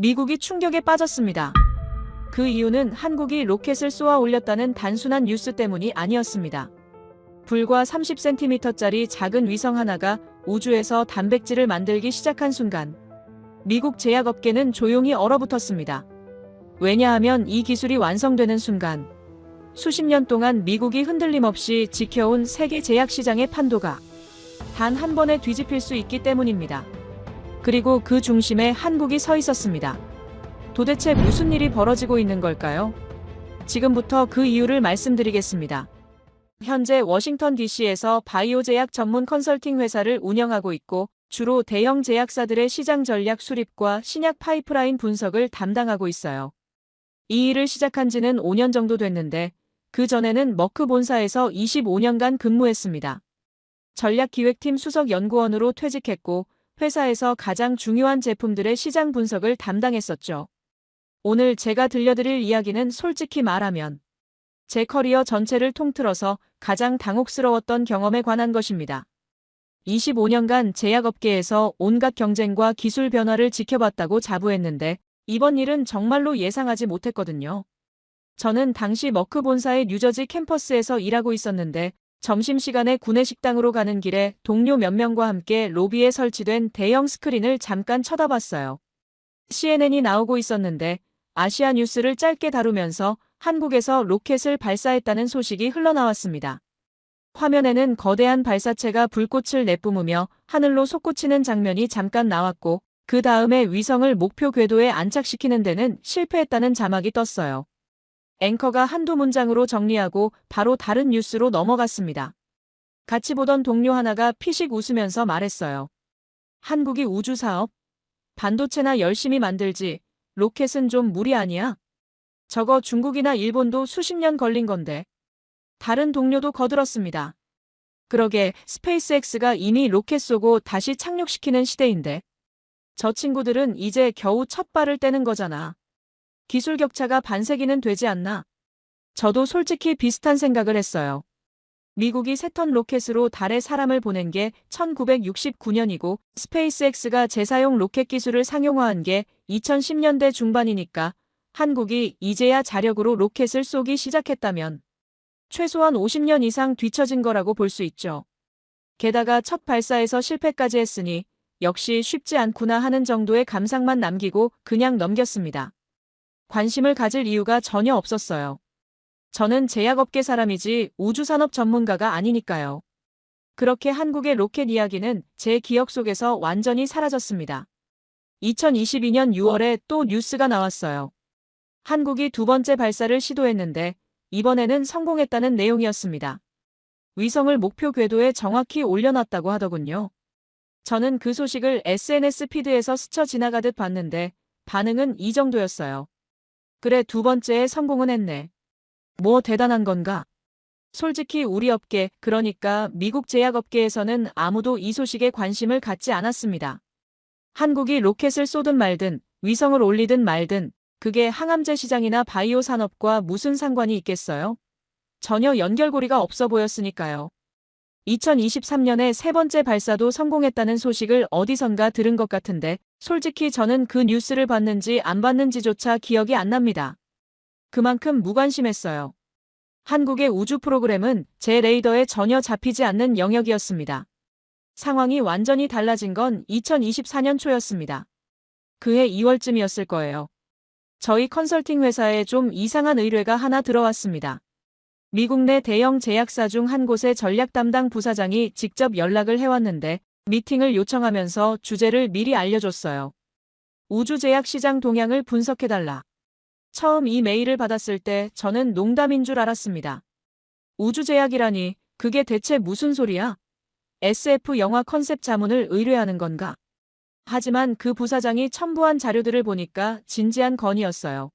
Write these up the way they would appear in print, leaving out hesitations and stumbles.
미국이 충격에 빠졌습니다. 그 이유는 한국이 로켓을 쏘아 올렸다는 단순한 뉴스 때문이 아니었습니다. 불과 30cm짜리 작은 위성 하나가 우주에서 단백질을 만들기 시작한 순간 미국 제약업계는 조용히 얼어붙었습니다. 왜냐하면 이 기술이 완성되는 순간 수십 년 동안 미국이 흔들림 없이 지켜온 세계 제약 시장의 판도가 단 한 번에 뒤집힐 수 있기 때문입니다. 그리고 그 중심에 한국이 서 있었습니다. 도대체 무슨 일이 벌어지고 있는 걸까요? 지금부터 그 이유를 말씀드리겠습니다. 현재 워싱턴 DC에서 바이오 제약 전문 컨설팅 회사를 운영하고 있고 주로 대형 제약사들의 시장 전략 수립과 신약 파이프라인 분석을 담당하고 있어요. 이 일을 시작한 지는 5년 정도 됐는데 그 전에는 머크 본사에서 25년간 근무했습니다. 전략기획팀 수석 연구원으로 퇴직했고 회사에서 가장 중요한 제품들의 시장 분석을 담당했었죠. 오늘 제가 들려드릴 이야기는 솔직히 말하면 제 커리어 전체를 통틀어서 가장 당혹스러웠던 경험에 관한 것입니다. 25년간 제약업계에서 온갖 경쟁과 기술 변화를 지켜봤다고 자부했는데 이번 일은 정말로 예상하지 못했거든요. 저는 당시 머크 본사의 뉴저지 캠퍼스에서 일하고 있었는데 점심시간에 구내식당으로 가는 길에 동료 몇 명과 함께 로비에 설치된 대형 스크린을 잠깐 쳐다봤어요. CNN이 나오고 있었는데 아시아 뉴스를 짧게 다루면서 한국에서 로켓을 발사했다는 소식이 흘러나왔습니다. 화면에는 거대한 발사체가 불꽃을 내뿜으며 하늘로 솟구치는 장면이 잠깐 나왔고 그 다음에 위성을 목표 궤도에 안착시키는 데는 실패했다는 자막이 떴어요. 앵커가 한두 문장으로 정리하고 바로 다른 뉴스로 넘어갔습니다. 같이 보던 동료 하나가 피식 웃으면서 말했어요. 한국이 우주사업? 반도체나 열심히 만들지. 로켓은 좀 무리 아니야? 저거 중국이나 일본도 수십 년 걸린 건데. 다른 동료도 거들었습니다. 그러게 스페이스X가 이미 로켓 쏘고 다시 착륙시키는 시대인데. 저 친구들은 이제 겨우 첫 발을 떼는 거잖아. 기술 격차가 반세기는 되지 않나? 저도 솔직히 비슷한 생각을 했어요. 미국이 세 턴 로켓으로 달에 사람을 보낸 게 1969년이고 스페이스X가 재사용 로켓 기술을 상용화한 게 2010년대 중반이니까 한국이 이제야 자력으로 로켓을 쏘기 시작했다면 최소한 50년 이상 뒤처진 거라고 볼 수 있죠. 게다가 첫 발사에서 실패까지 했으니 역시 쉽지 않구나 하는 정도의 감상만 남기고 그냥 넘겼습니다. 관심을 가질 이유가 전혀 없었어요. 저는 제약업계 사람이지 우주산업 전문가가 아니니까요. 그렇게 한국의 로켓 이야기는 제 기억 속에서 완전히 사라졌습니다. 2022년 6월에 또 뉴스가 나왔어요. 한국이 두 번째 발사를 시도했는데 이번에는 성공했다는 내용이었습니다. 위성을 목표 궤도에 정확히 올려놨다고 하더군요. 저는 그 소식을 SNS 피드에서 스쳐 지나가듯 봤는데 반응은 이 정도였어요. 그래, 두 번째에 성공은 했네. 뭐 대단한 건가? 솔직히 우리 업계, 그러니까 미국 제약업계에서는 아무도 이 소식에 관심을 갖지 않았습니다. 한국이 로켓을 쏘든 말든 위성을 올리든 말든 그게 항암제 시장이나 바이오 산업과 무슨 상관이 있겠어요? 전혀 연결고리가 없어 보였으니까요. 2023년에 세 번째 발사도 성공했다는 소식을 어디선가 들은 것 같은데 솔직히 저는 그 뉴스를 봤는지 안 봤는지조차 기억이 안 납니다. 그만큼 무관심했어요. 한국의 우주 프로그램은 제 레이더에 전혀 잡히지 않는 영역이었습니다. 상황이 완전히 달라진 건 2024년 초였습니다. 그해 2월쯤이었을 거예요. 저희 컨설팅 회사에 좀 이상한 의뢰가 하나 들어왔습니다. 미국 내 대형 제약사 중 한 곳의 전략 담당 부사장이 직접 연락을 해왔는데 미팅을 요청하면서 주제를 미리 알려줬어요. 우주 제약 시장 동향을 분석해달라. 처음 이 메일을 받았을 때 저는 농담인 줄 알았습니다. 우주 제약이라니 그게 대체 무슨 소리야? SF 영화 컨셉 자문을 의뢰하는 건가? 하지만 그 부사장이 첨부한 자료들을 보니까 진지한 건이었어요.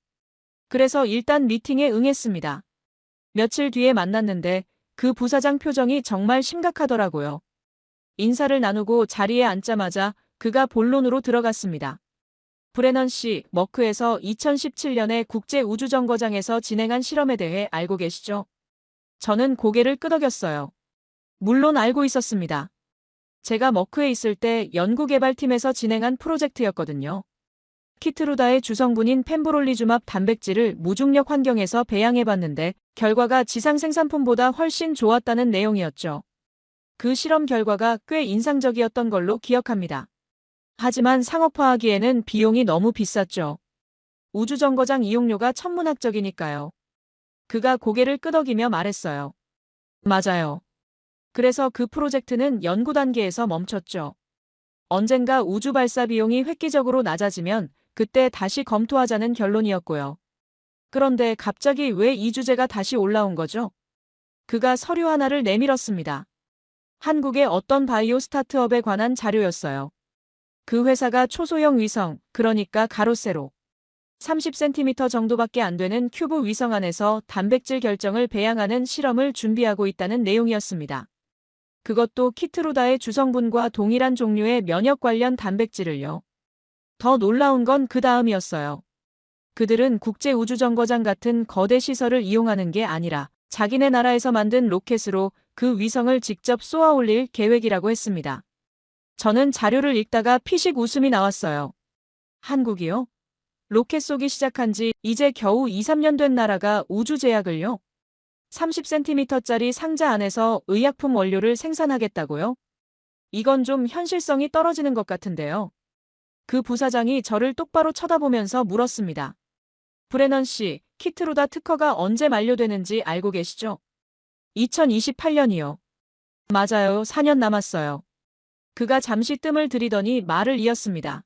그래서 일단 미팅에 응했습니다. 며칠 뒤에 만났는데 그 부사장 표정이 정말 심각하더라고요. 인사를 나누고 자리에 앉자마자 그가 본론으로 들어갔습니다. 브레넌 씨, 머크에서 2017년에 국제우주정거장에서 진행한 실험에 대해 알고 계시죠? 저는 고개를 끄덕였어요. 물론 알고 있었습니다. 제가 머크에 있을 때 연구개발팀에서 진행한 프로젝트였거든요. 키트루다의 주성분인 펜브롤리주맙 단백질을 무중력 환경에서 배양해봤는데 결과가 지상 생산품보다 훨씬 좋았다는 내용이었죠. 그 실험 결과가 꽤 인상적이었던 걸로 기억합니다. 하지만 상업화하기에는 비용이 너무 비쌌죠. 우주정거장 이용료가 천문학적이니까요. 그가 고개를 끄덕이며 말했어요. 맞아요. 그래서 그 프로젝트는 연구 단계에서 멈췄죠. 언젠가 우주 발사 비용이 획기적으로 낮아지면 그때 다시 검토하자는 결론이었고요. 그런데 갑자기 왜 이 주제가 다시 올라온 거죠? 그가 서류 하나를 내밀었습니다. 한국의 어떤 바이오 스타트업에 관한 자료였어요. 그 회사가 초소형 위성, 그러니까 가로 세로 30cm 정도밖에 안 되는 큐브 위성 안에서 단백질 결정을 배양하는 실험을 준비하고 있다는 내용이었습니다. 그것도 키트루다의 주성분과 동일한 종류의 면역 관련 단백질을요. 더 놀라운 건 그 다음이었어요. 그들은 국제우주정거장 같은 거대 시설을 이용하는 게 아니라 자기네 나라에서 만든 로켓으로 그 위성을 직접 쏘아 올릴 계획이라고 했습니다. 저는 자료를 읽다가 피식 웃음이 나왔어요. 한국이요? 로켓 쏘기 시작한 지 이제 겨우 2, 3년 된 나라가 우주제약을요? 30cm짜리 상자 안에서 의약품 원료를 생산하겠다고요? 이건 좀 현실성이 떨어지는 것 같은데요. 그 부사장이 저를 똑바로 쳐다보면서 물었습니다. 브레넌 씨, 키트루다 특허가 언제 만료되는지 알고 계시죠? 2028년이요. 맞아요. 4년 남았어요. 그가 잠시 뜸을 들이더니 말을 이었습니다.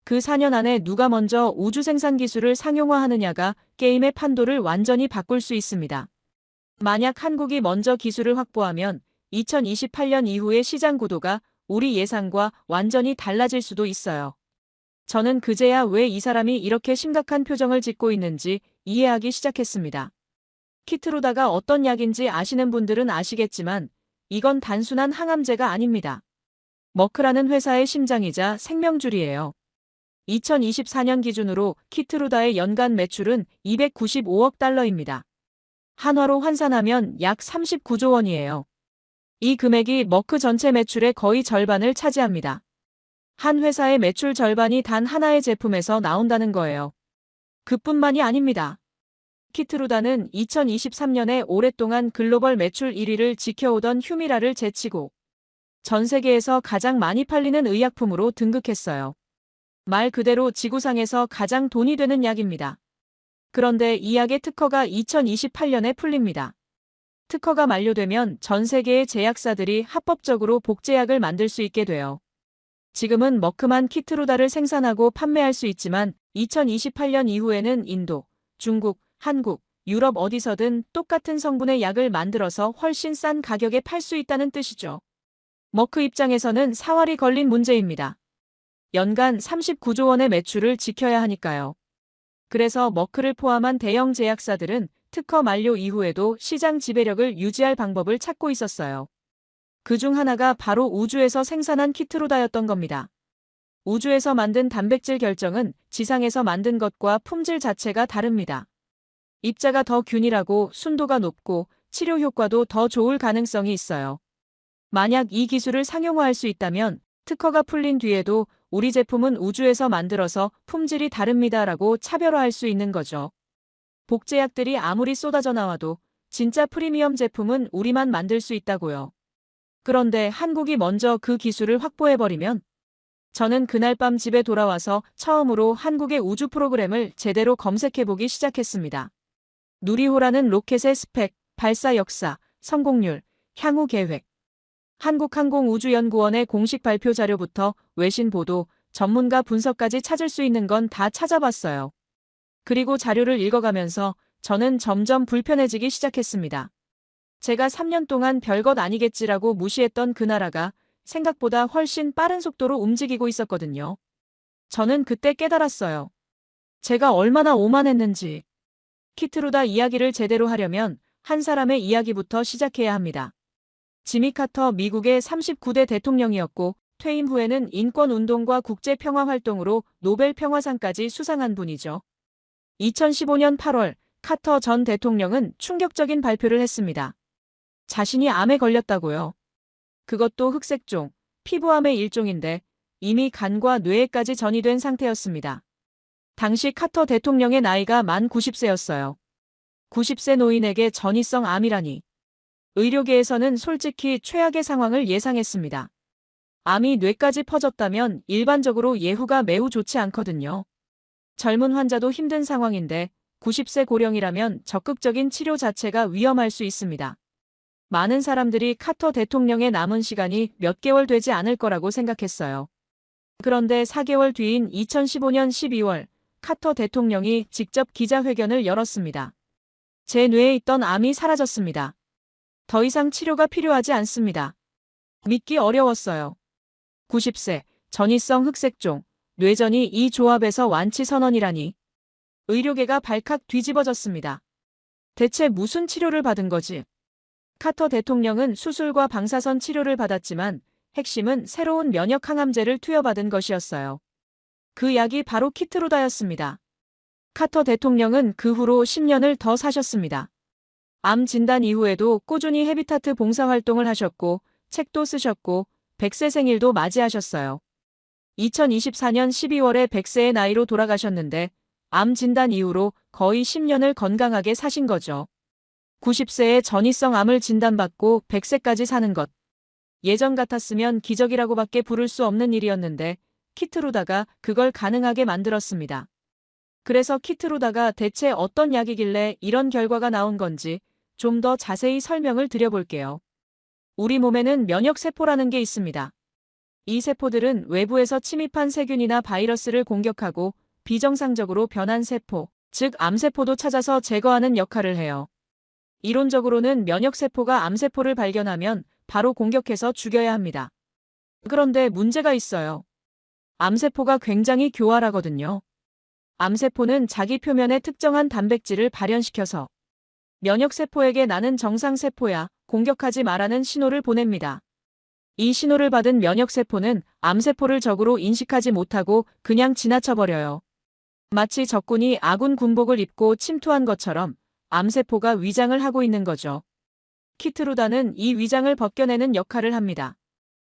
그 4년 안에 누가 먼저 우주 생산 기술을 상용화하느냐가 게임의 판도를 완전히 바꿀 수 있습니다. 만약 한국이 먼저 기술을 확보하면 2028년 이후의 시장 구도가 우리 예상과 완전히 달라질 수도 있어요. 저는 그제야 왜 이 사람이 이렇게 심각한 표정을 짓고 있는지 이해하기 시작했습니다. 키트루다가 어떤 약인지 아시는 분들은 아시겠지만 이건 단순한 항암제가 아닙니다. 머크라는 회사의 심장이자 생명줄이에요. 2024년 기준으로 키트루다의 연간 매출은 295억 달러입니다. 한화로 환산하면 약 39조 원이에요. 이 금액이 머크 전체 매출의 거의 절반을 차지합니다. 한 회사의 매출 절반이 단 하나의 제품에서 나온다는 거예요. 그뿐만이 아닙니다. 키트루다는 2023년에 오랫동안 글로벌 매출 1위를 지켜오던 휴미라를 제치고 전 세계에서 가장 많이 팔리는 의약품으로 등극했어요. 말 그대로 지구상에서 가장 돈이 되는 약입니다. 그런데 이 약의 특허가 2028년에 풀립니다. 특허가 만료되면 전 세계의 제약사들이 합법적으로 복제약을 만들 수 있게 돼요. 지금은 머크만 키트루다를 생산하고 판매할 수 있지만 2028년 이후에는 인도, 중국, 한국, 유럽 어디서든 똑같은 성분의 약을 만들어서 훨씬 싼 가격에 팔 수 있다는 뜻이죠. 머크 입장에서는 사활이 걸린 문제입니다. 연간 39조 원의 매출을 지켜야 하니까요. 그래서 머크를 포함한 대형 제약사들은 특허 만료 이후에도 시장 지배력을 유지할 방법을 찾고 있었어요. 그중 하나가 바로 우주에서 생산한 키트루다였던 겁니다. 우주에서 만든 단백질 결정은 지상에서 만든 것과 품질 자체가 다릅니다. 입자가 더 균일하고 순도가 높고 치료 효과도 더 좋을 가능성이 있어요. 만약 이 기술을 상용화할 수 있다면 특허가 풀린 뒤에도 우리 제품은 우주에서 만들어서 품질이 다릅니다라고 차별화할 수 있는 거죠. 복제약들이 아무리 쏟아져 나와도 진짜 프리미엄 제품은 우리만 만들 수 있다고요. 그런데 한국이 먼저 그 기술을 확보해버리면 저는 그날 밤 집에 돌아와서 처음으로 한국의 우주 프로그램을 제대로 검색해보기 시작했습니다. 누리호라는 로켓의 스펙, 발사 역사, 성공률, 향후 계획. 한국항공우주연구원의 공식 발표 자료부터 외신 보도, 전문가 분석까지 찾을 수 있는 건 다 찾아봤어요. 그리고 자료를 읽어가면서 저는 점점 불편해지기 시작했습니다. 제가 3년 동안 별것 아니겠지라고 무시했던 그 나라가 생각보다 훨씬 빠른 속도로 움직이고 있었거든요. 저는 그때 깨달았어요. 제가 얼마나 오만했는지. 키트루다 이야기를 제대로 하려면 한 사람의 이야기부터 시작해야 합니다. 지미 카터 미국의 39대 대통령이었고 퇴임 후에는 인권운동과 국제평화활동으로 노벨 평화상까지 수상한 분이죠. 2015년 8월 카터 전 대통령은 충격적인 발표를 했습니다. 자신이 암에 걸렸다고요. 그것도 흑색종, 피부암의 일종인데 이미 간과 뇌에까지 전이된 상태였습니다. 당시 카터 대통령의 나이가 만 90세였어요. 90세 노인에게 전이성 암이라니. 의료계에서는 솔직히 최악의 상황을 예상했습니다. 암이 뇌까지 퍼졌다면 일반적으로 예후가 매우 좋지 않거든요. 젊은 환자도 힘든 상황인데 90세 고령이라면 적극적인 치료 자체가 위험할 수 있습니다. 많은 사람들이 카터 대통령의 남은 시간이 몇 개월 되지 않을 거라고 생각했어요. 그런데 4개월 뒤인 2015년 12월 카터 대통령이 직접 기자회견을 열었습니다. 제 뇌에 있던 암이 사라졌습니다. 더 이상 치료가 필요하지 않습니다. 믿기 어려웠어요. 90세, 전이성 흑색종, 뇌전이 이 조합에서 완치 선언이라니. 의료계가 발칵 뒤집어졌습니다. 대체 무슨 치료를 받은 거지? 카터 대통령은 수술과 방사선 치료를 받았지만 핵심은 새로운 면역 항암제를 투여받은 것이었어요. 그 약이 바로 키트루다였습니다. 카터 대통령은 그 후로 10년을 더 사셨습니다. 암 진단 이후에도 꾸준히 헤비타트 봉사활동을 하셨고 책도 쓰셨고 100세 생일도 맞이하셨어요. 2024년 12월에 100세의 나이로 돌아가셨는데 암 진단 이후로 거의 10년을 건강하게 사신 거죠. 90세에 전이성 암을 진단받고 100세까지 사는 것. 예전 같았으면 기적이라고밖에 부를 수 없는 일이었는데 키트루다가 그걸 가능하게 만들었습니다. 그래서 키트루다가 대체 어떤 약이길래 이런 결과가 나온 건지 좀 더 자세히 설명을 드려볼게요. 우리 몸에는 면역세포라는 게 있습니다. 이 세포들은 외부에서 침입한 세균이나 바이러스를 공격하고 비정상적으로 변한 세포, 즉 암세포도 찾아서 제거하는 역할을 해요. 이론적으로는 면역세포가 암세포를 발견하면 바로 공격해서 죽여야 합니다. 그런데 문제가 있어요. 암세포가 굉장히 교활하거든요. 암세포는 자기 표면에 특정한 단백질을 발현시켜서 면역세포에게 나는 정상세포야, 공격하지 말라는 신호를 보냅니다. 이 신호를 받은 면역세포는 암세포를 적으로 인식하지 못하고 그냥 지나쳐버려요. 마치 적군이 아군 군복을 입고 침투한 것처럼 암세포가 위장을 하고 있는 거죠. 키트루다는 이 위장을 벗겨내는 역할을 합니다.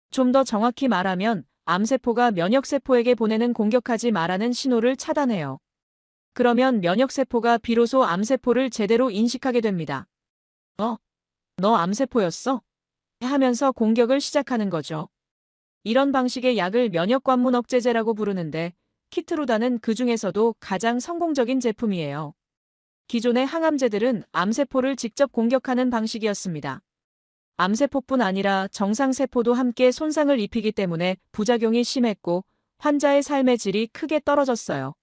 좀 더 정확히 말하면 암세포가 면역세포에게 보내는 공격하지 말라는 신호를 차단해요. 그러면 면역세포가 비로소 암세포를 제대로 인식하게 됩니다. 너 암세포였어? 하면서 공격을 시작하는 거죠. 이런 방식의 약을 면역관문 억제제라고 부르는데 키트루다는 그 중에서도 가장 성공적인 제품이에요. 기존의 항암제들은 암세포를 직접 공격하는 방식이었습니다. 암세포뿐 아니라 정상세포도 함께 손상을 입히기 때문에 부작용이 심했고 환자의 삶의 질이 크게 떨어졌어요.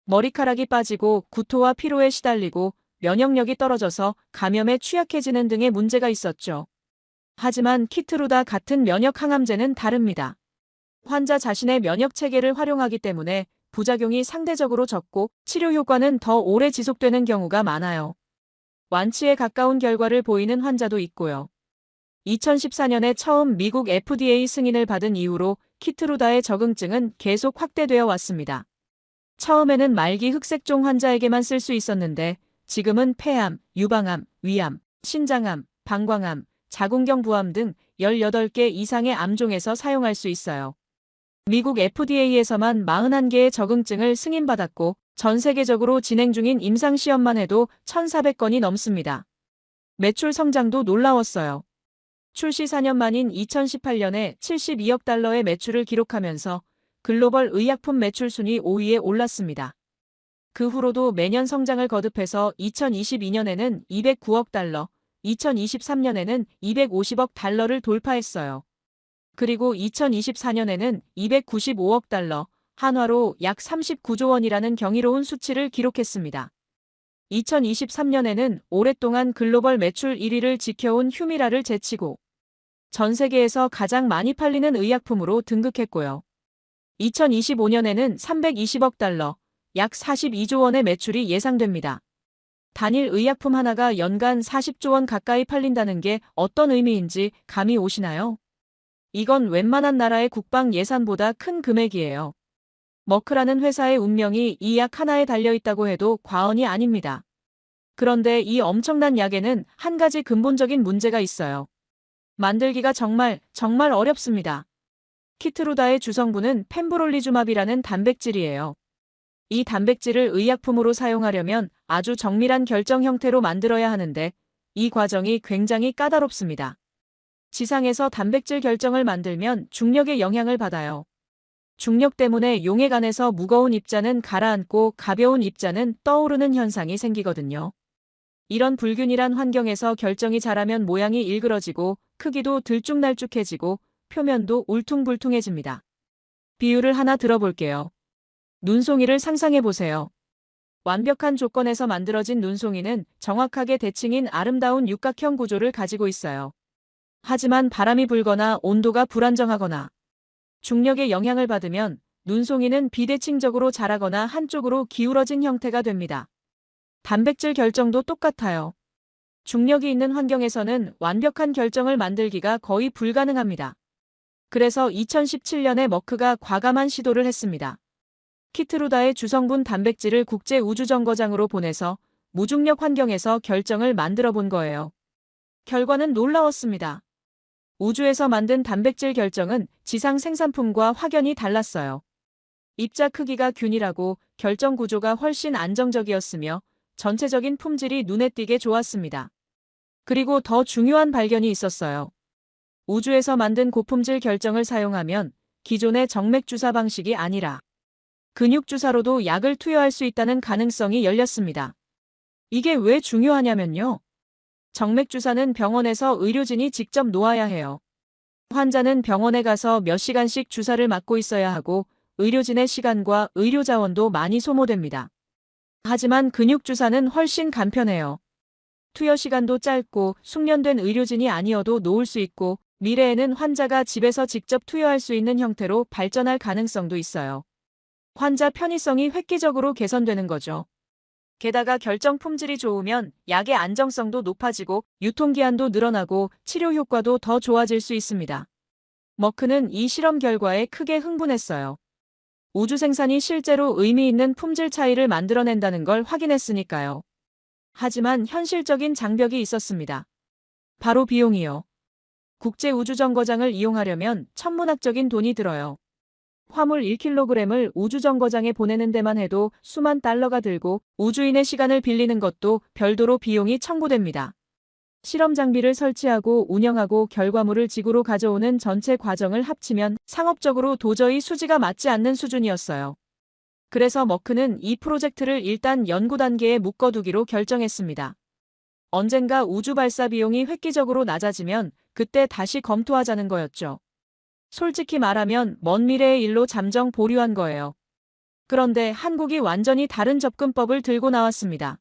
머리카락이 빠지고 구토와 피로에 시달리고 면역력이 떨어져서 감염에 취약해지는 등의 문제가 있었죠. 하지만 키트루다 같은 면역 항암제는 다릅니다. 환자 자신의 면역 체계를 활용하기 때문에 부작용이 상대적으로 적고 치료 효과는 더 오래 지속되는 경우가 많아요. 완치에 가까운 결과를 보이는 환자도 있고요. 2014년에 처음 미국 FDA 승인을 받은 이후로 키트루다의 적응증은 계속 확대되어 왔습니다. 처음에는 말기 흑색종 환자에게만 쓸 수 있었는데 지금은 폐암, 유방암, 위암, 신장암, 방광암, 자궁경 부암 등 18개 이상의 암종에서 사용할 수 있어요. 미국 FDA에서만 41개의 적응증을 승인받았고 전 세계적으로 진행 중인 임상시험만 해도 1,400건이 넘습니다. 매출 성장도 놀라웠어요. 출시 4년 만인 2018년에 72억 달러의 매출을 기록하면서 글로벌 의약품 매출 순위 5위에 올랐습니다. 그 후로도 매년 성장을 거듭해서 2022년에는 209억 달러, 2023년에는 250억 달러를 돌파했어요. 그리고 2024년에는 295억 달러, 한화로 약 39조 원이라는 경이로운 수치를 기록했습니다. 2023년에는 오랫동안 글로벌 매출 1위를 지켜온 휴미라를 제치고 전 세계에서 가장 많이 팔리는 의약품으로 등극했고요. 2025년에는 320억 달러, 약 42조 원의 매출이 예상됩니다. 단일 의약품 하나가 연간 40조 원 가까이 팔린다는 게 어떤 의미인지 감이 오시나요? 이건 웬만한 나라의 국방 예산보다 큰 금액이에요. 머크라는 회사의 운명이 이 약 하나에 달려있다고 해도 과언이 아닙니다. 그런데 이 엄청난 약에는 한 가지 근본적인 문제가 있어요. 만들기가 정말 어렵습니다. 키트루다의 주성분은 펜브롤리주맙이라는 단백질이에요. 이 단백질을 의약품으로 사용하려면 아주 정밀한 결정 형태로 만들어야 하는데 이 과정이 굉장히 까다롭습니다. 지상에서 단백질 결정을 만들면 중력의 영향을 받아요. 중력 때문에 용액 안에서 무거운 입자는 가라앉고 가벼운 입자는 떠오르는 현상이 생기거든요. 이런 불균일한 환경에서 결정이 자라면 모양이 일그러지고 크기도 들쭉날쭉해지고 표면도 울퉁불퉁해집니다. 비유를 하나 들어볼게요. 눈송이를 상상해 보세요. 완벽한 조건에서 만들어진 눈송이는 정확하게 대칭인 아름다운 육각형 구조를 가지고 있어요. 하지만 바람이 불거나 온도가 불안정하거나 중력의 영향을 받으면 눈송이는 비대칭적으로 자라거나 한쪽으로 기울어진 형태가 됩니다. 단백질 결정도 똑같아요. 중력이 있는 환경에서는 완벽한 결정을 만들기가 거의 불가능합니다. 그래서 2017년에 머크가 과감한 시도를 했습니다. 키트루다의 주성분 단백질을 국제우주정거장으로 보내서 무중력 환경에서 결정을 만들어 본 거예요. 결과는 놀라웠습니다. 우주에서 만든 단백질 결정은 지상 생산품과 확연히 달랐어요. 입자 크기가 균일하고 결정 구조가 훨씬 안정적이었으며 전체적인 품질이 눈에 띄게 좋았습니다. 그리고 더 중요한 발견이 있었어요. 우주에서 만든 고품질 결정을 사용하면 기존의 정맥 주사 방식이 아니라 근육 주사로도 약을 투여할 수 있다는 가능성이 열렸습니다. 이게 왜 중요하냐면요. 정맥 주사는 병원에서 의료진이 직접 놓아야 해요. 환자는 병원에 가서 몇 시간씩 주사를 맞고 있어야 하고 의료진의 시간과 의료 자원도 많이 소모됩니다. 하지만 근육 주사는 훨씬 간편해요. 투여 시간도 짧고 숙련된 의료진이 아니어도 놓을 수 있고 미래에는 환자가 집에서 직접 투여할 수 있는 형태로 발전할 가능성도 있어요. 환자 편의성이 획기적으로 개선되는 거죠. 게다가 결정 품질이 좋으면 약의 안정성도 높아지고 유통기한도 늘어나고 치료 효과도 더 좋아질 수 있습니다. 머크는 이 실험 결과에 크게 흥분했어요. 우주 생산이 실제로 의미 있는 품질 차이를 만들어낸다는 걸 확인했으니까요. 하지만 현실적인 장벽이 있었습니다. 바로 비용이요. 국제우주정거장을 이용하려면 천문학적인 돈이 들어요. 화물 1kg을 우주정거장에 보내는 데만 해도 수만 달러가 들고 우주인의 시간을 빌리는 것도 별도로 비용이 청구됩니다. 실험 장비를 설치하고 운영하고 결과물을 지구로 가져오는 전체 과정을 합치면 상업적으로 도저히 수지가 맞지 않는 수준이었어요. 그래서 머크는 이 프로젝트를 일단 연구 단계에 묶어두기로 결정했습니다. 언젠가 우주 발사 비용이 획기적으로 낮아지면 그때 다시 검토하자는 거였죠. 솔직히 말하면 먼 미래의 일로 잠정 보류한 거예요. 그런데 한국이 완전히 다른 접근법을 들고 나왔습니다.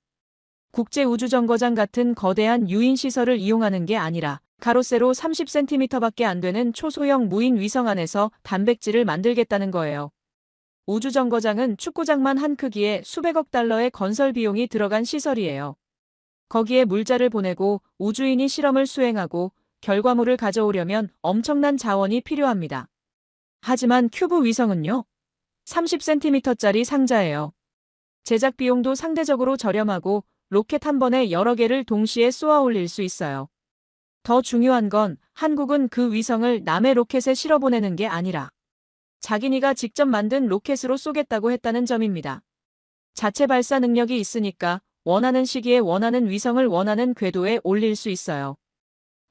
국제우주정거장 같은 거대한 유인시설을 이용하는 게 아니라 가로세로 30cm밖에 안 되는 초소형 무인 위성 안에서 단백질을 만들겠다는 거예요. 우주정거장은 축구장만 한 크기에 수백억 달러의 건설 비용이 들어간 시설이에요. 거기에 물자를 보내고 우주인이 실험을 수행하고 결과물을 가져오려면 엄청난 자원이 필요합니다. 하지만 큐브 위성은요? 30cm짜리 상자예요. 제작 비용도 상대적으로 저렴하고 로켓 한 번에 여러 개를 동시에 쏘아 올릴 수 있어요. 더 중요한 건 한국은 그 위성을 남의 로켓에 실어보내는 게 아니라 자기네가 직접 만든 로켓으로 쏘겠다고 했다는 점입니다. 자체 발사 능력이 있으니까 원하는 시기에 원하는 위성을 원하는 궤도에 올릴 수 있어요.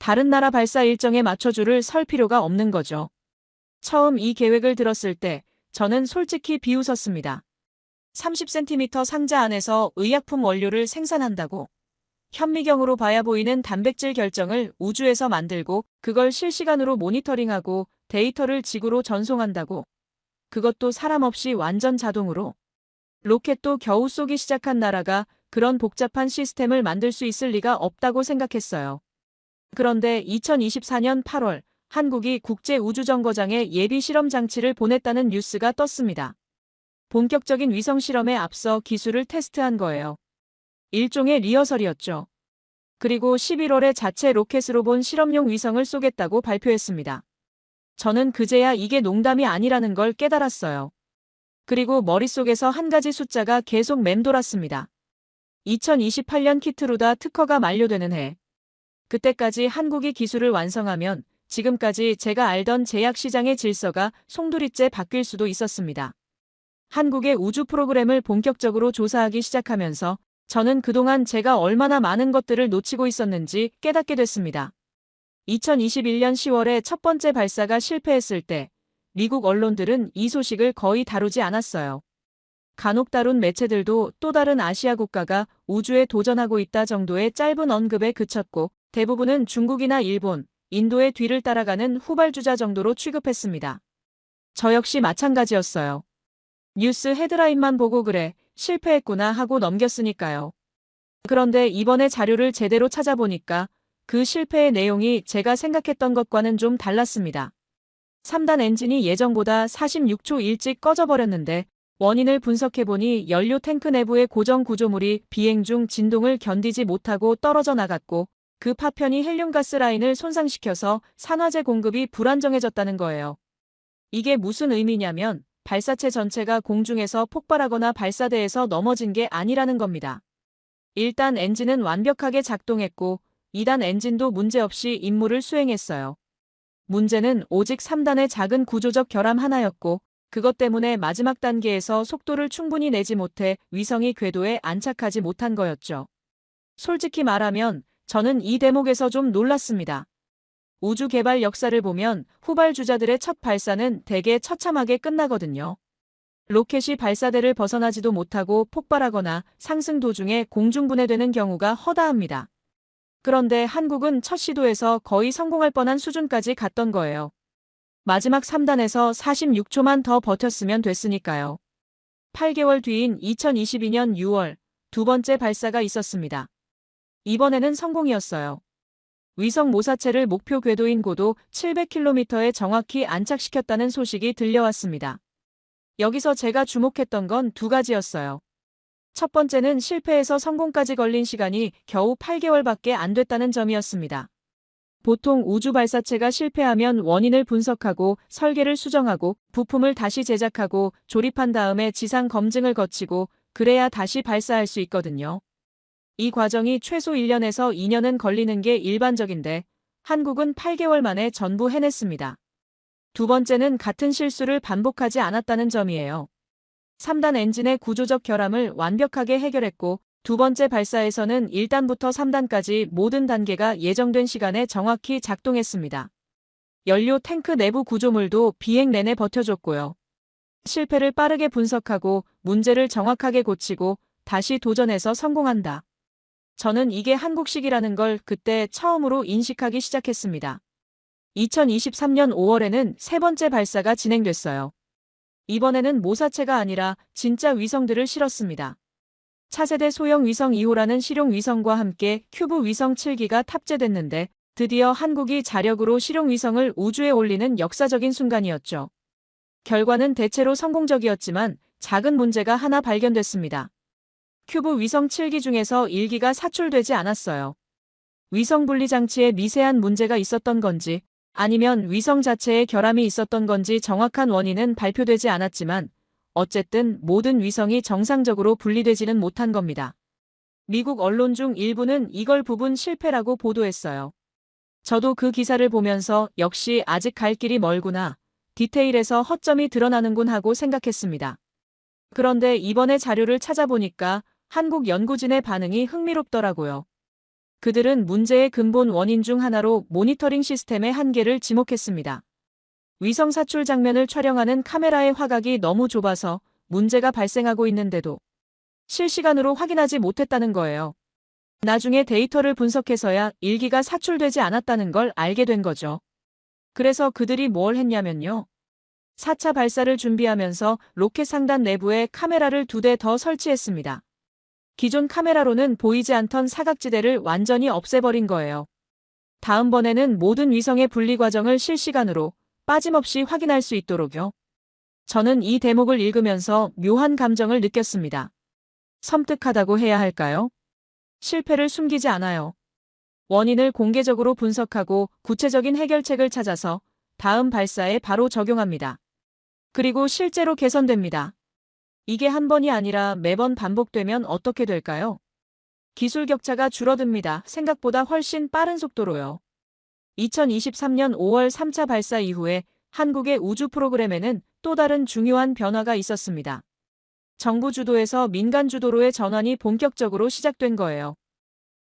다른 나라 발사 일정에 맞춰줄을 설 필요가 없는 거죠. 처음 이 계획을 들었을 때 저는 솔직히 비웃었습니다. 30cm 상자 안에서 의약품 원료를 생산한다고? 현미경으로 봐야 보이는 단백질 결정을 우주에서 만들고 그걸 실시간으로 모니터링하고 데이터를 지구로 전송한다고? 그것도 사람 없이 완전 자동으로? 로켓도 겨우 쏘기 시작한 나라가 그런 복잡한 시스템을 만들 수 있을 리가 없다고 생각했어요. 그런데 2024년 8월 한국이 국제우주정거장에 예비 실험 장치를 보냈다는 뉴스가 떴습니다. 본격적인 위성 실험에 앞서 기술을 테스트한 거예요. 일종의 리허설이었죠. 그리고 11월에 자체 로켓으로 본 실험용 위성을 쏘겠다고 발표했습니다. 저는 그제야 이게 농담이 아니라는 걸 깨달았어요. 그리고 머릿속에서 한 가지 숫자가 계속 맴돌았습니다. 2028년 키트루다 특허가 만료되는 해. 그때까지 한국이 기술을 완성하면 지금까지 제가 알던 제약 시장의 질서가 송두리째 바뀔 수도 있었습니다. 한국의 우주 프로그램을 본격적으로 조사하기 시작하면서 저는 그동안 제가 얼마나 많은 것들을 놓치고 있었는지 깨닫게 됐습니다. 2021년 10월에 첫 번째 발사가 실패했을 때 미국 언론들은 이 소식을 거의 다루지 않았어요. 간혹 다룬 매체들도 또 다른 아시아 국가가 우주에 도전하고 있다 정도의 짧은 언급에 그쳤고 대부분은 중국이나 일본, 인도의 뒤를 따라가는 후발주자 정도로 취급했습니다. 저 역시 마찬가지였어요. 뉴스 헤드라인만 보고 그래, 실패했구나 하고 넘겼으니까요. 그런데 이번에 자료를 제대로 찾아보니까 그 실패의 내용이 제가 생각했던 것과는 좀 달랐습니다. 3단 엔진이 예정보다 46초 일찍 꺼져버렸는데 원인을 분석해보니 연료 탱크 내부의 고정 구조물이 비행 중 진동을 견디지 못하고 떨어져 나갔고 그 파편이 헬륨가스 라인을 손상시켜서 산화제 공급이 불안정해졌다는 거예요. 이게 무슨 의미냐면 발사체 전체가 공중에서 폭발하거나 발사대에서 넘어진 게 아니라는 겁니다. 1단 엔진은 완벽하게 작동했고 2단 엔진도 문제없이 임무를 수행했어요. 문제는 오직 3단의 작은 구조적 결함 하나였고 그것 때문에 마지막 단계에서 속도를 충분히 내지 못해 위성이 궤도에 안착하지 못한 거였죠. 솔직히 말하면 저는 이 대목에서 좀 놀랐습니다. 우주 개발 역사를 보면 후발주자들의 첫 발사는 대개 처참하게 끝나거든요. 로켓이 발사대를 벗어나지도 못하고 폭발하거나 상승 도중에 공중분해되는 경우가 허다합니다. 그런데 한국은 첫 시도에서 거의 성공할 뻔한 수준까지 갔던 거예요. 마지막 3단에서 46초만 더 버텼으면 됐으니까요. 8개월 뒤인 2022년 6월 두 번째 발사가 있었습니다. 이번에는 성공이었어요. 위성 모사체를 목표 궤도인 고도 700km에 정확히 안착시켰다는 소식이 들려왔습니다. 여기서 제가 주목했던 건 두 가지였어요. 첫 번째는 실패에서 성공까지 걸린 시간이 겨우 8개월밖에 안 됐다는 점이었습니다. 보통 우주 발사체가 실패하면 원인을 분석하고 설계를 수정하고 부품을 다시 제작하고 조립한 다음에 지상 검증을 거치고 그래야 다시 발사할 수 있거든요. 이 과정이 최소 1년에서 2년은 걸리는 게 일반적인데 한국은 8개월 만에 전부 해냈습니다. 두 번째는 같은 실수를 반복하지 않았다는 점이에요. 3단 엔진의 구조적 결함을 완벽하게 해결했고 두 번째 발사에서는 1단부터 3단까지 모든 단계가 예정된 시간에 정확히 작동했습니다. 연료 탱크 내부 구조물도 비행 내내 버텨줬고요. 실패를 빠르게 분석하고 문제를 정확하게 고치고 다시 도전해서 성공한다. 저는 이게 한국식이라는 걸 그때 처음으로 인식하기 시작했습니다. 2023년 5월에는 세 번째 발사가 진행됐어요. 이번에는 모사체가 아니라 진짜 위성들을 실었습니다. 차세대 소형 위성 2호라는 실용 위성과 함께 큐브 위성 7기가 탑재됐는데 드디어 한국이 자력으로 실용 위성을 우주에 올리는 역사적인 순간이었죠. 결과는 대체로 성공적이었지만 작은 문제가 하나 발견됐습니다. 큐브 위성 7기 중에서 1기가 사출되지 않았어요. 위성 분리 장치에 미세한 문제가 있었던 건지 아니면 위성 자체에 결함이 있었던 건지 정확한 원인은 발표되지 않았지만 어쨌든 모든 위성이 정상적으로 분리되지는 못한 겁니다. 미국 언론 중 일부는 이걸 부분 실패라고 보도했어요. 저도 그 기사를 보면서 역시 아직 갈 길이 멀구나, 디테일에서 허점이 드러나는군 하고 생각했습니다. 그런데 이번에 자료를 찾아보니까 한국 연구진의 반응이 흥미롭더라고요. 그들은 문제의 근본 원인 중 하나로 모니터링 시스템의 한계를 지목했습니다. 위성 사출 장면을 촬영하는 카메라의 화각이 너무 좁아서 문제가 발생하고 있는데도 실시간으로 확인하지 못했다는 거예요. 나중에 데이터를 분석해서야 1기가 사출되지 않았다는 걸 알게 된 거죠. 그래서 그들이 뭘 했냐면요. 4차 발사를 준비하면서 로켓 상단 내부에 카메라를 2대 더 설치했습니다. 기존 카메라로는 보이지 않던 사각지대를 완전히 없애버린 거예요. 다음번에는 모든 위성의 분리 과정을 실시간으로 빠짐없이 확인할 수 있도록요. 저는 이 대목을 읽으면서 묘한 감정을 느꼈습니다. 섬뜩하다고 해야 할까요? 실패를 숨기지 않아요. 원인을 공개적으로 분석하고 구체적인 해결책을 찾아서 다음 발사에 바로 적용합니다. 그리고 실제로 개선됩니다. 이게 한 번이 아니라 매번 반복되면 어떻게 될까요? 기술 격차가 줄어듭니다. 생각보다 훨씬 빠른 속도로요. 2023년 5월 3차 발사 이후에 한국의 우주 프로그램에는 또 다른 중요한 변화가 있었습니다. 정부 주도에서 민간 주도로의 전환이 본격적으로 시작된 거예요.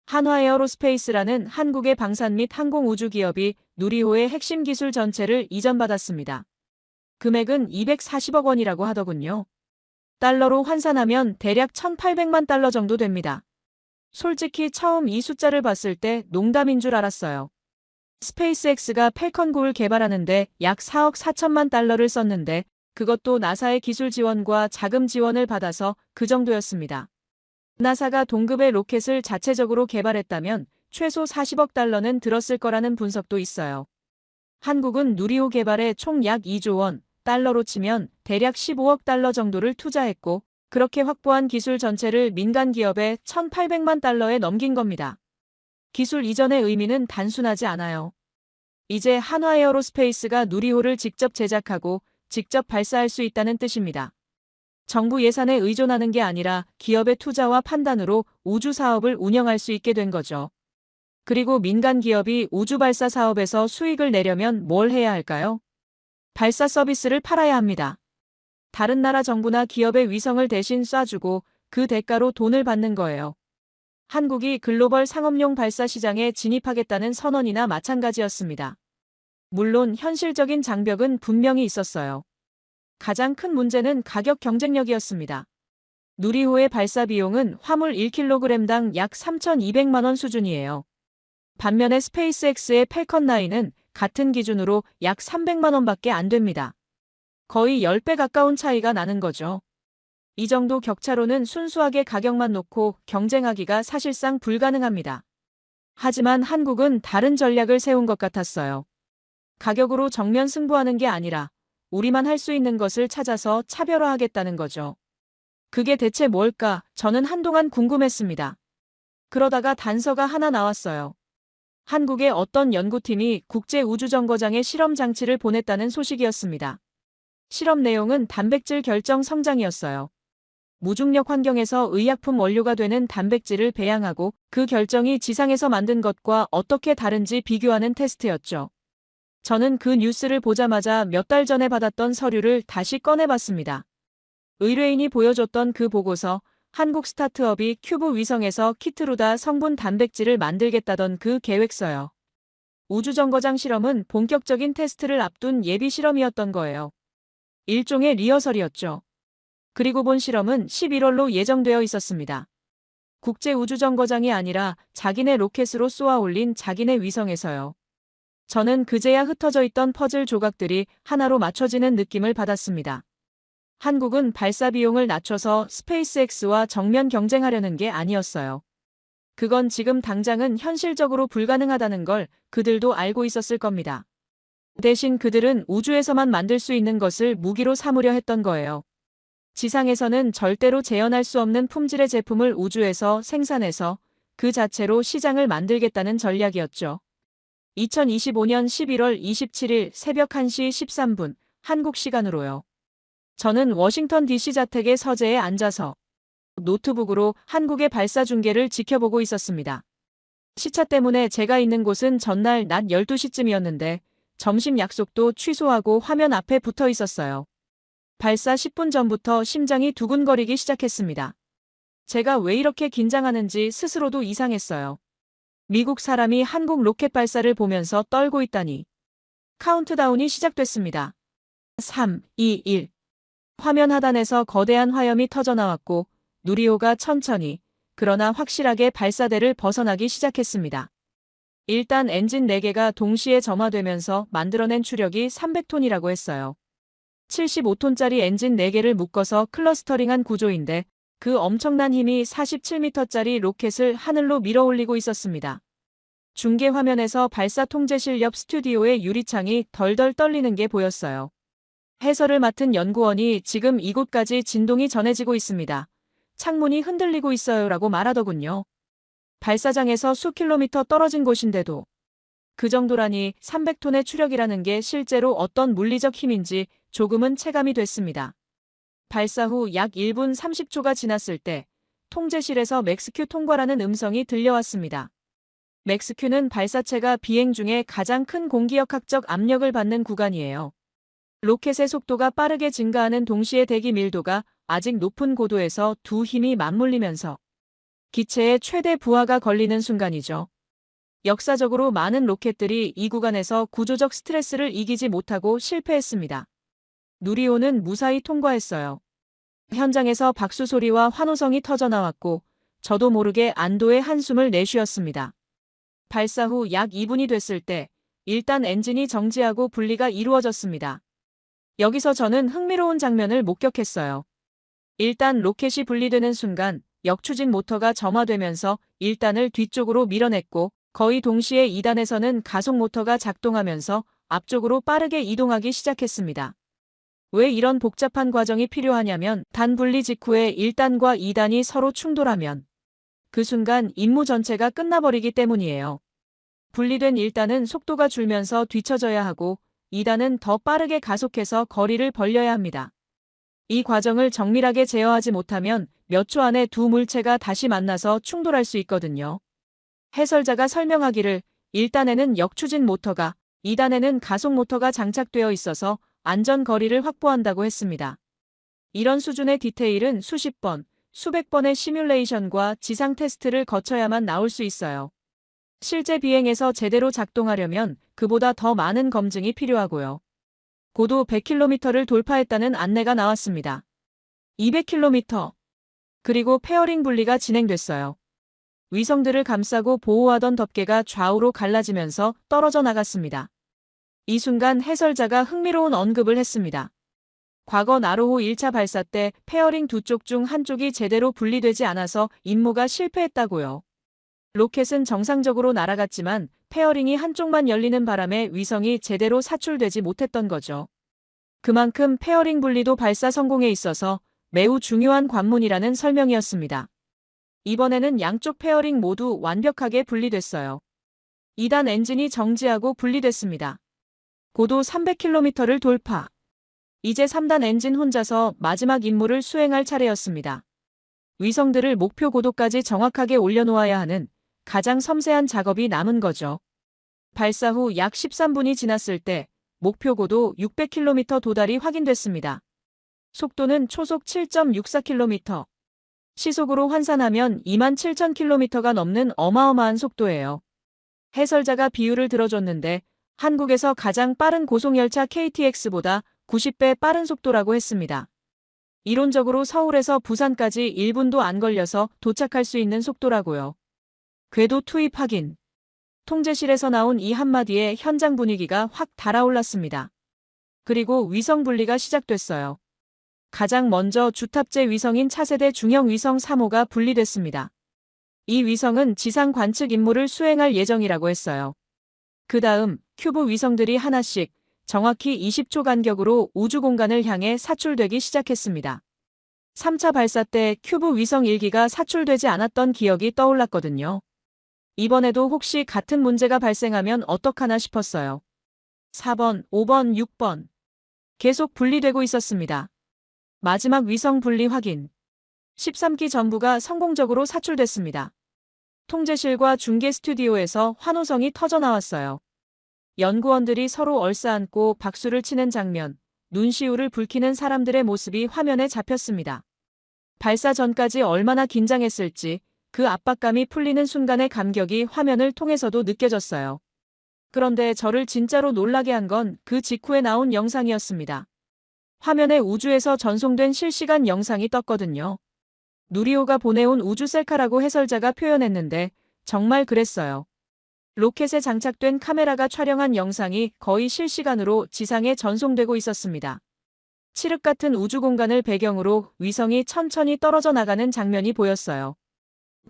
한화에어로스페이스라는 한국의 방산 및 항공우주 기업이 누리호의 핵심 기술 전체를 이전받았습니다. 금액은 240억 원이라고 하더군요. 달러로 환산하면 대략 1,800만 달러 정도 됩니다. 솔직히 처음 이 숫자를 봤을 때 농담인 줄 알았어요. 스페이스X가 팰컨 9를 개발하는데 약 4억 4천만 달러를 썼는데 그것도 나사의 기술 지원과 자금 지원을 받아서 그 정도였습니다. 나사가 동급의 로켓을 자체적으로 개발했다면 최소 40억 달러는 들었을 거라는 분석도 있어요. 한국은 누리호 개발에 총 약 2조 원, 달러로 치면 대략 15억 달러 정도를 투자했고 그렇게 확보한 기술 전체를 민간 기업에 1,800만 달러에 넘긴 겁니다. 기술 이전의 의미는 단순하지 않아요. 이제 한화에어로스페이스가 누리호를 직접 제작하고 직접 발사할 수 있다는 뜻입니다. 정부 예산에 의존하는 게 아니라 기업의 투자와 판단으로 우주 사업을 운영할 수 있게 된 거죠. 그리고 민간 기업이 우주 발사 사업에서 수익을 내려면 뭘 해야 할까요? 발사 서비스를 팔아야 합니다. 다른 나라 정부나 기업의 위성을 대신 쏴주고 그 대가로 돈을 받는 거예요. 한국이 글로벌 상업용 발사 시장에 진입하겠다는 선언이나 마찬가지였습니다. 물론 현실적인 장벽은 분명히 있었어요. 가장 큰 문제는 가격 경쟁력이었습니다. 누리호의 발사 비용은 화물 1kg당 약 3,200만 원 수준이에요. 반면에 스페이스X의 팰컨 9은 같은 기준으로 약 300만 원밖에 안 됩니다. 거의 10배 가까운 차이가 나는 거죠. 이 정도 격차로는 순수하게 가격만 놓고 경쟁하기가 사실상 불가능합니다. 하지만 한국은 다른 전략을 세운 것 같았어요. 가격으로 정면 승부하는 게 아니라 우리만 할 수 있는 것을 찾아서 차별화하겠다는 거죠. 그게 대체 뭘까? 저는 한동안 궁금했습니다. 그러다가 단서가 하나 나왔어요. 한국의 어떤 연구팀이 국제우주정거장에 실험 장치를 보냈다는 소식이었습니다. 실험 내용은 단백질 결정 성장이었어요. 무중력 환경에서 의약품 원료가 되는 단백질을 배양하고 그 결정이 지상에서 만든 것과 어떻게 다른지 비교하는 테스트였죠. 저는 그 뉴스를 보자마자 몇 달 전에 받았던 서류를 다시 꺼내봤습니다. 의뢰인이 보여줬던 그 보고서, 한국 스타트업이 큐브 위성에서 키트루다 성분 단백질을 만들겠다던 그 계획서요. 우주정거장 실험은 본격적인 테스트를 앞둔 예비 실험이었던 거예요. 일종의 리허설이었죠. 그리고 본 실험은 11월로 예정되어 있었습니다. 국제우주정거장이 아니라 자기네 로켓으로 쏘아 올린 자기네 위성에서요. 저는 그제야 흩어져 있던 퍼즐 조각들이 하나로 맞춰지는 느낌을 받았습니다. 한국은 발사 비용을 낮춰서 스페이스X와 정면 경쟁하려는 게 아니었어요. 그건 지금 당장은 현실적으로 불가능하다는 걸 그들도 알고 있었을 겁니다. 대신 그들은 우주에서만 만들 수 있는 것을 무기로 삼으려 했던 거예요. 지상에서는 절대로 재현할 수 없는 품질의 제품을 우주에서 생산해서 그 자체로 시장을 만들겠다는 전략이었죠. 2025년 11월 27일 새벽 1시 13분 한국 시간으로요. 저는 워싱턴 DC 자택의 서재에 앉아서 노트북으로 한국의 발사 중계를 지켜보고 있었습니다. 시차 때문에 제가 있는 곳은 전날 낮 12시쯤이었는데 점심 약속도 취소하고 화면 앞에 붙어 있었어요. 발사 10분 전부터 심장이 두근거리기 시작했습니다. 제가 왜 이렇게 긴장하는지 스스로도 이상했어요. 미국 사람이 한국 로켓 발사를 보면서 떨고 있다니. 카운트다운이 시작됐습니다. 3, 2, 1. 화면 하단에서 거대한 화염이 터져나왔고 누리호가 천천히, 그러나 확실하게 발사대를 벗어나기 시작했습니다. 일단 엔진 4개가 동시에 점화되면서 만들어낸 추력이 300톤이라고 했어요. 75톤짜리 엔진 4개를 묶어서 클러스터링한 구조인데 그 엄청난 힘이 47m짜리 로켓을 하늘로 밀어올리고 있었습니다. 중계 화면에서 발사 통제실 옆 스튜디오의 유리창이 덜덜 떨리는 게 보였어요. 해설을 맡은 연구원이 지금 이곳까지 진동이 전해지고 있습니다. 창문이 흔들리고 있어요 라고 말하더군요. 발사장에서 수 킬로미터 떨어진 곳인데도 그 정도라니 300톤의 추력이라는 게 실제로 어떤 물리적 힘인지 조금은 체감이 됐습니다. 발사 후 약 1분 30초가 지났을 때 통제실에서 맥스큐 통과라는 음성이 들려왔습니다. 맥스큐는 발사체가 비행 중에 가장 큰 공기역학적 압력을 받는 구간이에요. 로켓의 속도가 빠르게 증가하는 동시에 대기 밀도가 아직 높은 고도에서 두 힘이 맞물리면서 기체의 최대 부하가 걸리는 순간이죠. 역사적으로 많은 로켓들이 이 구간에서 구조적 스트레스를 이기지 못하고 실패했습니다. 누리호는 무사히 통과했어요. 현장에서 박수 소리와 환호성이 터져나왔고 저도 모르게 안도의 한숨을 내쉬었습니다. 발사 후 약 2분이 됐을 때 일단 엔진이 정지하고 분리가 이루어졌습니다. 여기서 저는 흥미로운 장면을 목격했어요. 일단 로켓이 분리되는 순간 역추진 모터가 점화되면서 1단을 뒤쪽으로 밀어냈고 거의 동시에 2단에서는 가속 모터가 작동하면서 앞쪽으로 빠르게 이동하기 시작했습니다. 왜 이런 복잡한 과정이 필요하냐면 단 분리 직후에 1단과 2단이 서로 충돌하면 그 순간 임무 전체가 끝나버리기 때문이에요. 분리된 1단은 속도가 줄면서 뒤처져야 하고 2단은 더 빠르게 가속해서 거리를 벌려야 합니다. 이 과정을 정밀하게 제어하지 못하면 몇 초 안에 두 물체가 다시 만나서 충돌할 수 있거든요. 해설자가 설명하기를 1단에는 역추진 모터가, 2단에는 가속 모터가 장착되어 있어서 안전 거리를 확보한다고 했습니다. 이런 수준의 디테일은 수십 번, 수백 번의 시뮬레이션과 지상 테스트를 거쳐야만 나올 수 있어요. 실제 비행에서 제대로 작동하려면 그보다 더 많은 검증이 필요하고요. 고도 100km를 돌파했다는 안내가 나왔습니다. 200km. 그리고 페어링 분리가 진행됐어요. 위성들을 감싸고 보호하던 덮개가 좌우로 갈라지면서 떨어져 나갔습니다. 이 순간 해설자가 흥미로운 언급을 했습니다. 과거 나로호 1차 발사 때 페어링 두 쪽 중 한쪽이 제대로 분리되지 않아서 임무가 실패했다고요. 로켓은 정상적으로 날아갔지만 페어링이 한쪽만 열리는 바람에 위성이 제대로 사출되지 못했던 거죠. 그만큼 페어링 분리도 발사 성공에 있어서 매우 중요한 관문이라는 설명이었습니다. 이번에는 양쪽 페어링 모두 완벽하게 분리됐어요. 2단 엔진이 정지하고 분리됐습니다. 고도 300km를 돌파. 이제 3단 엔진 혼자서 마지막 임무를 수행할 차례였습니다. 위성들을 목표 고도까지 정확하게 올려놓아야 하는 가장 섬세한 작업이 남은 거죠. 발사 후 약 13분이 지났을 때 목표 고도 600km 도달이 확인됐습니다. 속도는 초속 7.64km. 시속으로 환산하면 27,000km가 넘는 어마어마한 속도예요. 해설자가 비유를 들어줬는데 한국에서 가장 빠른 고속열차 KTX보다 90배 빠른 속도라고 했습니다. 이론적으로 서울에서 부산까지 1분도 안 걸려서 도착할 수 있는 속도라고요. 궤도 투입 확인. 통제실에서 나온 이 한마디에 현장 분위기가 확 달아올랐습니다. 그리고 위성 분리가 시작됐어요. 가장 먼저 주탑재 위성인 차세대 중형 위성 3호가 분리됐습니다. 이 위성은 지상 관측 임무를 수행할 예정이라고 했어요. 그 다음 큐브 위성들이 하나씩 정확히 20초 간격으로 우주 공간을 향해 사출되기 시작했습니다. 3차 발사 때 큐브 위성 1기가 사출되지 않았던 기억이 떠올랐거든요. 이번에도 혹시 같은 문제가 발생하면 어떡하나 싶었어요. 4번, 5번, 6번. 계속 분리되고 있었습니다. 마지막 위성 분리 확인. 13기 전부가 성공적으로 사출됐습니다. 통제실과 중계 스튜디오에서 환호성이 터져나왔어요. 연구원들이 서로 얼싸안고 박수를 치는 장면, 눈시울을 붉히는 사람들의 모습이 화면에 잡혔습니다. 발사 전까지 얼마나 긴장했을지 그 압박감이 풀리는 순간의 감격이 화면을 통해서도 느껴졌어요. 그런데 저를 진짜로 놀라게 한 건 그 직후에 나온 영상이었습니다. 화면에 우주에서 전송된 실시간 영상이 떴거든요. 누리호가 보내온 우주 셀카라고 해설자가 표현했는데 정말 그랬어요. 로켓에 장착된 카메라가 촬영한 영상이 거의 실시간으로 지상에 전송되고 있었습니다. 칠흑 같은 우주 공간을 배경으로 위성이 천천히 떨어져 나가는 장면이 보였어요.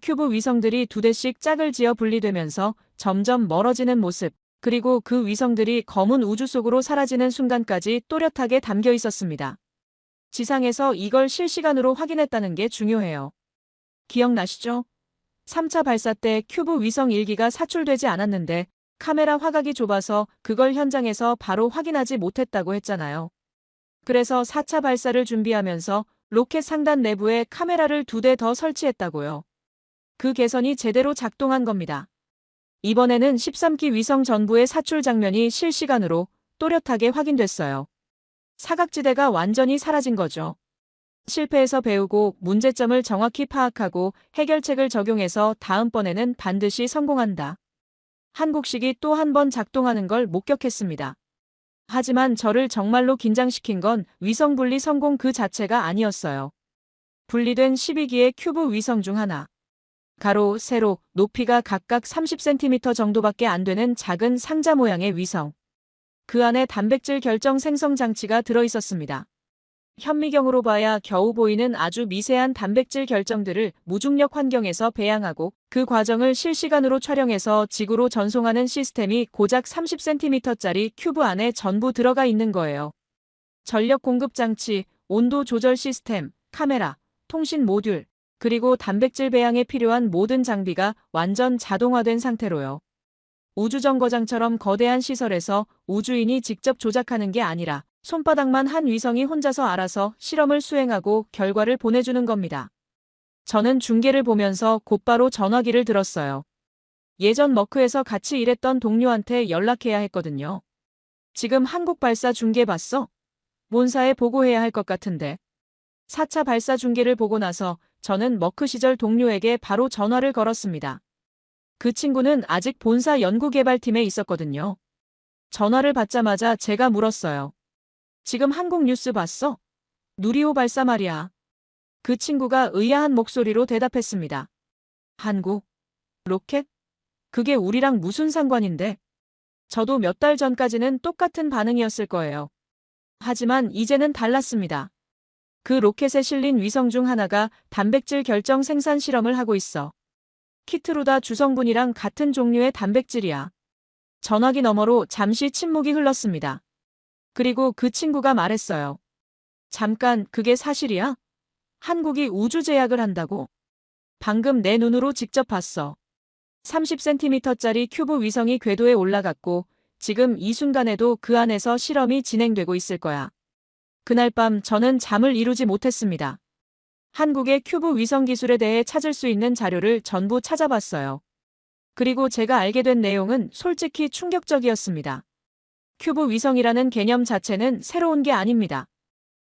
큐브 위성들이 두 대씩 짝을 지어 분리되면서 점점 멀어지는 모습, 그리고 그 위성들이 검은 우주 속으로 사라지는 순간까지 또렷하게 담겨 있었습니다. 지상에서 이걸 실시간으로 확인했다는 게 중요해요. 기억나시죠? 3차 발사 때 큐브 위성 1기가 사출되지 않았는데 카메라 화각이 좁아서 그걸 현장에서 바로 확인하지 못했다고 했잖아요. 그래서 4차 발사를 준비하면서 로켓 상단 내부에 카메라를 2대 더 설치했다고요. 그 개선이 제대로 작동한 겁니다. 이번에는 13기 위성 전부의 사출 장면이 실시간으로 또렷하게 확인됐어요. 사각지대가 완전히 사라진 거죠. 실패에서 배우고 문제점을 정확히 파악하고 해결책을 적용해서 다음번에는 반드시 성공한다. 한국식이 또 한 번 작동하는 걸 목격했습니다. 하지만 저를 정말로 긴장시킨 건 위성 분리 성공 그 자체가 아니었어요. 분리된 12기의 큐브 위성 중 하나. 가로, 세로, 높이가 각각 30cm 정도밖에 안 되는 작은 상자 모양의 위성. 그 안에 단백질 결정 생성 장치가 들어있었습니다. 현미경으로 봐야 겨우 보이는 아주 미세한 단백질 결정들을 무중력 환경에서 배양하고 그 과정을 실시간으로 촬영해서 지구로 전송하는 시스템이 고작 30cm짜리 큐브 안에 전부 들어가 있는 거예요. 전력 공급 장치, 온도 조절 시스템, 카메라, 통신 모듈, 그리고 단백질 배양에 필요한 모든 장비가 완전 자동화된 상태로요. 우주정거장처럼 거대한 시설에서 우주인이 직접 조작하는 게 아니라 손바닥만 한 위성이 혼자서 알아서 실험을 수행하고 결과를 보내주는 겁니다. 저는 중계를 보면서 곧바로 전화기를 들었어요. 예전 머크에서 같이 일했던 동료한테 연락해야 했거든요. 지금 한국 발사 중계 봤어? 본사에 보고해야 할 것 같은데. 4차 발사 중계를 보고 나서 저는 머크 시절 동료에게 바로 전화를 걸었습니다. 그 친구는 아직 본사 연구개발팀에 있었거든요. 전화를 받자마자 제가 물었어요. 지금 한국 뉴스 봤어? 누리호 발사 말이야. 그 친구가 의아한 목소리로 대답했습니다. 한국? 로켓? 그게 우리랑 무슨 상관인데? 저도 몇 달 전까지는 똑같은 반응이었을 거예요. 하지만 이제는 달랐습니다. 그 로켓에 실린 위성 중 하나가 단백질 결정 생산 실험을 하고 있어. 키트루다 주성분이랑 같은 종류의 단백질이야. 전화기 너머로 잠시 침묵이 흘렀습니다. 그리고 그 친구가 말했어요. 잠깐, 그게 사실이야? 한국이 우주 제약을 한다고? 방금 내 눈으로 직접 봤어. 30cm짜리 큐브 위성이 궤도에 올라갔고 지금 이 순간에도 그 안에서 실험이 진행되고 있을 거야. 그날 밤 저는 잠을 이루지 못했습니다. 한국의 큐브 위성 기술에 대해 찾을 수 있는 자료를 전부 찾아봤어요. 그리고 제가 알게 된 내용은 솔직히 충격적이었습니다. 큐브 위성이라는 개념 자체는 새로운 게 아닙니다.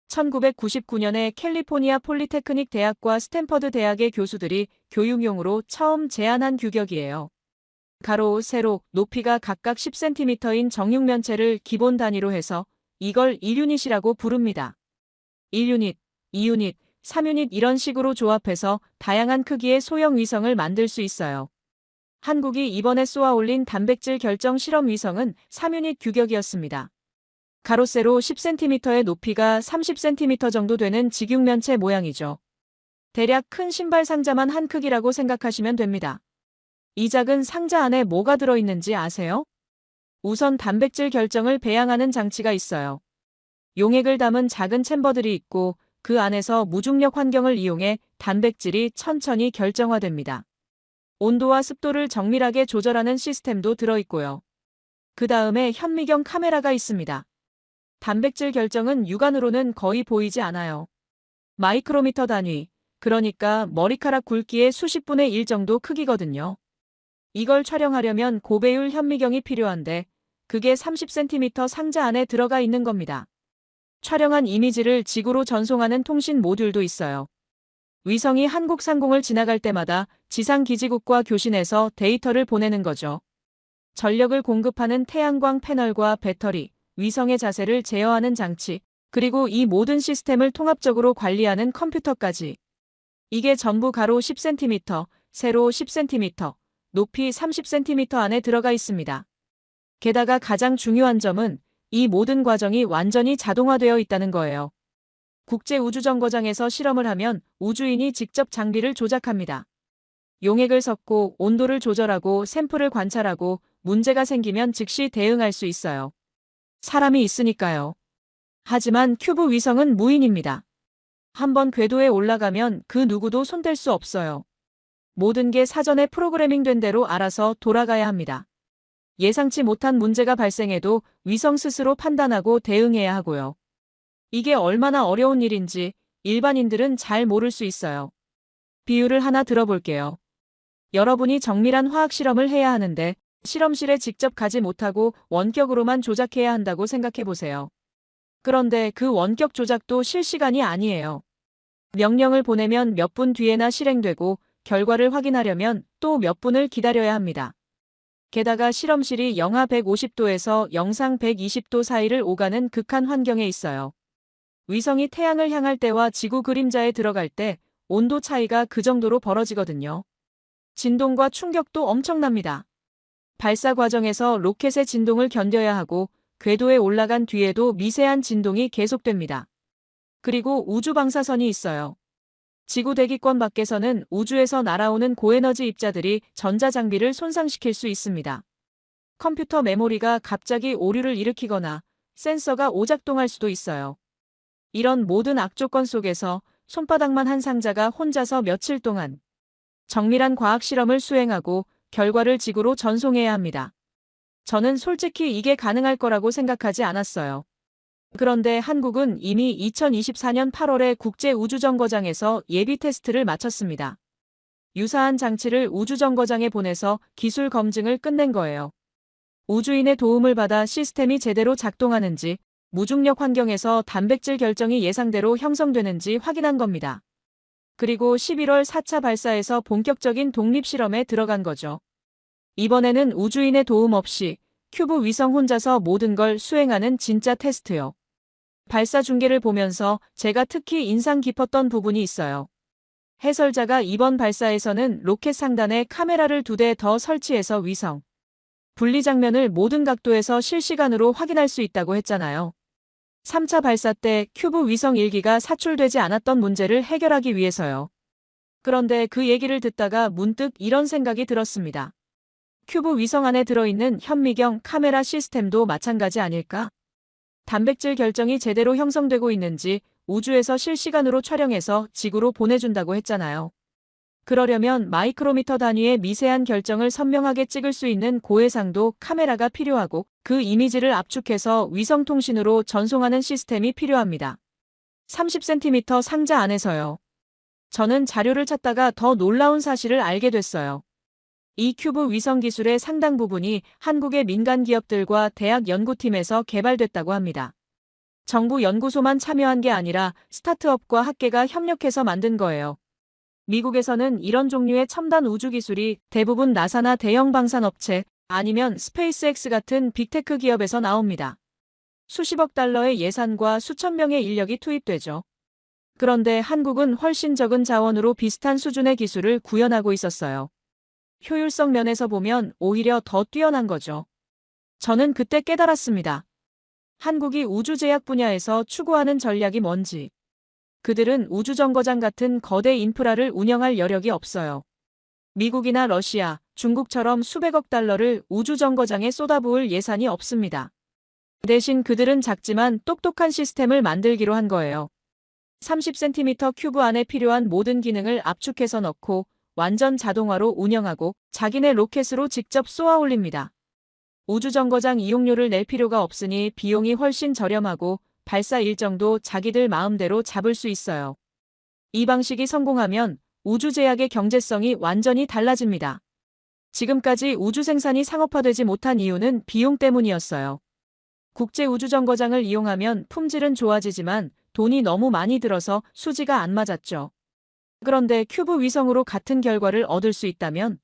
1999년에 캘리포니아 폴리테크닉 대학과 스탠퍼드 대학의 교수들이 교육용으로 처음 제안한 규격이에요. 가로, 세로, 높이가 각각 10cm인 정육면체를 기본 단위로 해서 이걸 1유닛이라고 부릅니다. 1유닛, 2유닛, 3유닛 이런 식으로 조합해서 다양한 크기의 소형 위성을 만들 수 있어요. 한국이 이번에 쏘아 올린 단백질 결정 실험 위성은 3유닛 규격이었습니다. 가로 세로 10cm의 높이가 30cm 정도 되는 직육면체 모양이죠. 대략 큰 신발 상자만 한 크기라고 생각하시면 됩니다. 이 작은 상자 안에 뭐가 들어있는지 아세요? 우선 단백질 결정을 배양하는 장치가 있어요. 용액을 담은 작은 챔버들이 있고 그 안에서 무중력 환경을 이용해 단백질이 천천히 결정화됩니다. 온도와 습도를 정밀하게 조절하는 시스템도 들어있고요. 그 다음에 현미경 카메라가 있습니다. 단백질 결정은 육안으로는 거의 보이지 않아요. 마이크로미터 단위, 그러니까 머리카락 굵기의 수십 분의 1 정도 크기거든요. 이걸 촬영하려면 고배율 현미경이 필요한데 그게 30cm 상자 안에 들어가 있는 겁니다. 촬영한 이미지를 지구로 전송하는 통신 모듈도 있어요. 위성이 한국 상공을 지나갈 때마다 지상기지국과 교신해서 데이터를 보내는 거죠. 전력을 공급하는 태양광 패널과 배터리, 위성의 자세를 제어하는 장치, 그리고 이 모든 시스템을 통합적으로 관리하는 컴퓨터까지. 이게 전부 가로 10cm, 세로 10cm, 높이 30cm 안에 들어가 있습니다. 게다가 가장 중요한 점은 이 모든 과정이 완전히 자동화되어 있다는 거예요. 국제우주정거장에서 실험을 하면 우주인이 직접 장비를 조작합니다. 용액을 섞고 온도를 조절하고 샘플을 관찰하고 문제가 생기면 즉시 대응할 수 있어요. 사람이 있으니까요. 하지만 큐브 위성은 무인입니다. 한번 궤도에 올라가면 그 누구도 손댈 수 없어요. 모든 게 사전에 프로그래밍된 대로 알아서 돌아가야 합니다. 예상치 못한 문제가 발생해도 위성 스스로 판단하고 대응해야 하고요. 이게 얼마나 어려운 일인지 일반인들은 잘 모를 수 있어요. 비유를 하나 들어볼게요. 여러분이 정밀한 화학 실험을 해야 하는데 실험실에 직접 가지 못하고 원격으로만 조작해야 한다고 생각해 보세요. 그런데 그 원격 조작도 실시간이 아니에요. 명령을 보내면 몇 분 뒤에나 실행되고 결과를 확인하려면 또 몇 분을 기다려야 합니다. 게다가 실험실이 영하 150도에서 영상 120도 사이를 오가는 극한 환경에 있어요. 위성이 태양을 향할 때와 지구 그림자에 들어갈 때 온도 차이가 그 정도로 벌어지거든요. 진동과 충격도 엄청납니다. 발사 과정에서 로켓의 진동을 견뎌야 하고 궤도에 올라간 뒤에도 미세한 진동이 계속됩니다. 그리고 우주 방사선이 있어요. 지구 대기권 밖에서는 우주에서 날아오는 고에너지 입자들이 전자장비를 손상시킬 수 있습니다. 컴퓨터 메모리가 갑자기 오류를 일으키거나 센서가 오작동할 수도 있어요. 이런 모든 악조건 속에서 손바닥만 한 상자가 혼자서 며칠 동안 정밀한 과학 실험을 수행하고 결과를 지구로 전송해야 합니다. 저는 솔직히 이게 가능할 거라고 생각하지 않았어요. 그런데 한국은 이미 2024년 8월에 국제우주정거장에서 예비 테스트를 마쳤습니다. 유사한 장치를 우주정거장에 보내서 기술 검증을 끝낸 거예요. 우주인의 도움을 받아 시스템이 제대로 작동하는지, 무중력 환경에서 단백질 결정이 예상대로 형성되는지 확인한 겁니다. 그리고 11월 4차 발사에서 본격적인 독립실험에 들어간 거죠. 이번에는 우주인의 도움 없이 큐브 위성 혼자서 모든 걸 수행하는 진짜 테스트요. 발사 중계를 보면서 제가 특히 인상 깊었던 부분이 있어요. 해설자가 이번 발사에서는 로켓 상단에 카메라를 2대 더 설치해서 위성 분리 장면을 모든 각도에서 실시간으로 확인할 수 있다고 했잖아요. 3차 발사 때 큐브 위성 1기가 사출되지 않았던 문제를 해결하기 위해서요. 그런데 그 얘기를 듣다가 문득 이런 생각이 들었습니다. 큐브 위성 안에 들어있는 현미경 카메라 시스템도 마찬가지 아닐까? 단백질 결정이 제대로 형성되고 있는지 우주에서 실시간으로 촬영해서 지구로 보내준다고 했잖아요. 그러려면 마이크로미터 단위의 미세한 결정을 선명하게 찍을 수 있는 고해상도 카메라가 필요하고 그 이미지를 압축해서 위성통신으로 전송하는 시스템이 필요합니다. 30cm 상자 안에서요. 저는 자료를 찾다가 더 놀라운 사실을 알게 됐어요. 이 큐브 위성 기술의 상당 부분이 한국의 민간 기업들과 대학 연구팀에서 개발됐다고 합니다. 정부 연구소만 참여한 게 아니라 스타트업과 학계가 협력해서 만든 거예요. 미국에서는 이런 종류의 첨단 우주 기술이 대부분 나사나 대형 방산업체 아니면 스페이스X 같은 빅테크 기업에서 나옵니다. 수십억 달러의 예산과 수천 명의 인력이 투입되죠. 그런데 한국은 훨씬 적은 자원으로 비슷한 수준의 기술을 구현하고 있었어요. 효율성 면에서 보면 오히려 더 뛰어난 거죠. 저는 그때 깨달았습니다. 한국이 우주제약 분야에서 추구하는 전략이 뭔지. 그들은 우주정거장 같은 거대 인프라를 운영할 여력이 없어요. 미국이나 러시아, 중국처럼 수백억 달러를 우주정거장에 쏟아부을 예산이 없습니다. 대신 그들은 작지만 똑똑한 시스템을 만들기로 한 거예요. 30cm 큐브 안에 필요한 모든 기능을 압축해서 넣고 완전 자동화로 운영하고 자기네 로켓으로 직접 쏘아 올립니다. 우주정거장 이용료를 낼 필요가 없으니 비용이 훨씬 저렴하고 발사 일정도 자기들 마음대로 잡을 수 있어요. 이 방식이 성공하면 우주제약의 경제성이 완전히 달라집니다. 지금까지 우주 생산이 상업화되지 못한 이유는 비용 때문이었어요. 국제우주정거장을 이용하면 품질은 좋아지지만 돈이 너무 많이 들어서 수지가 안 맞았죠. 그런데 큐브 위성으로 같은 결과를 얻을 수 있다면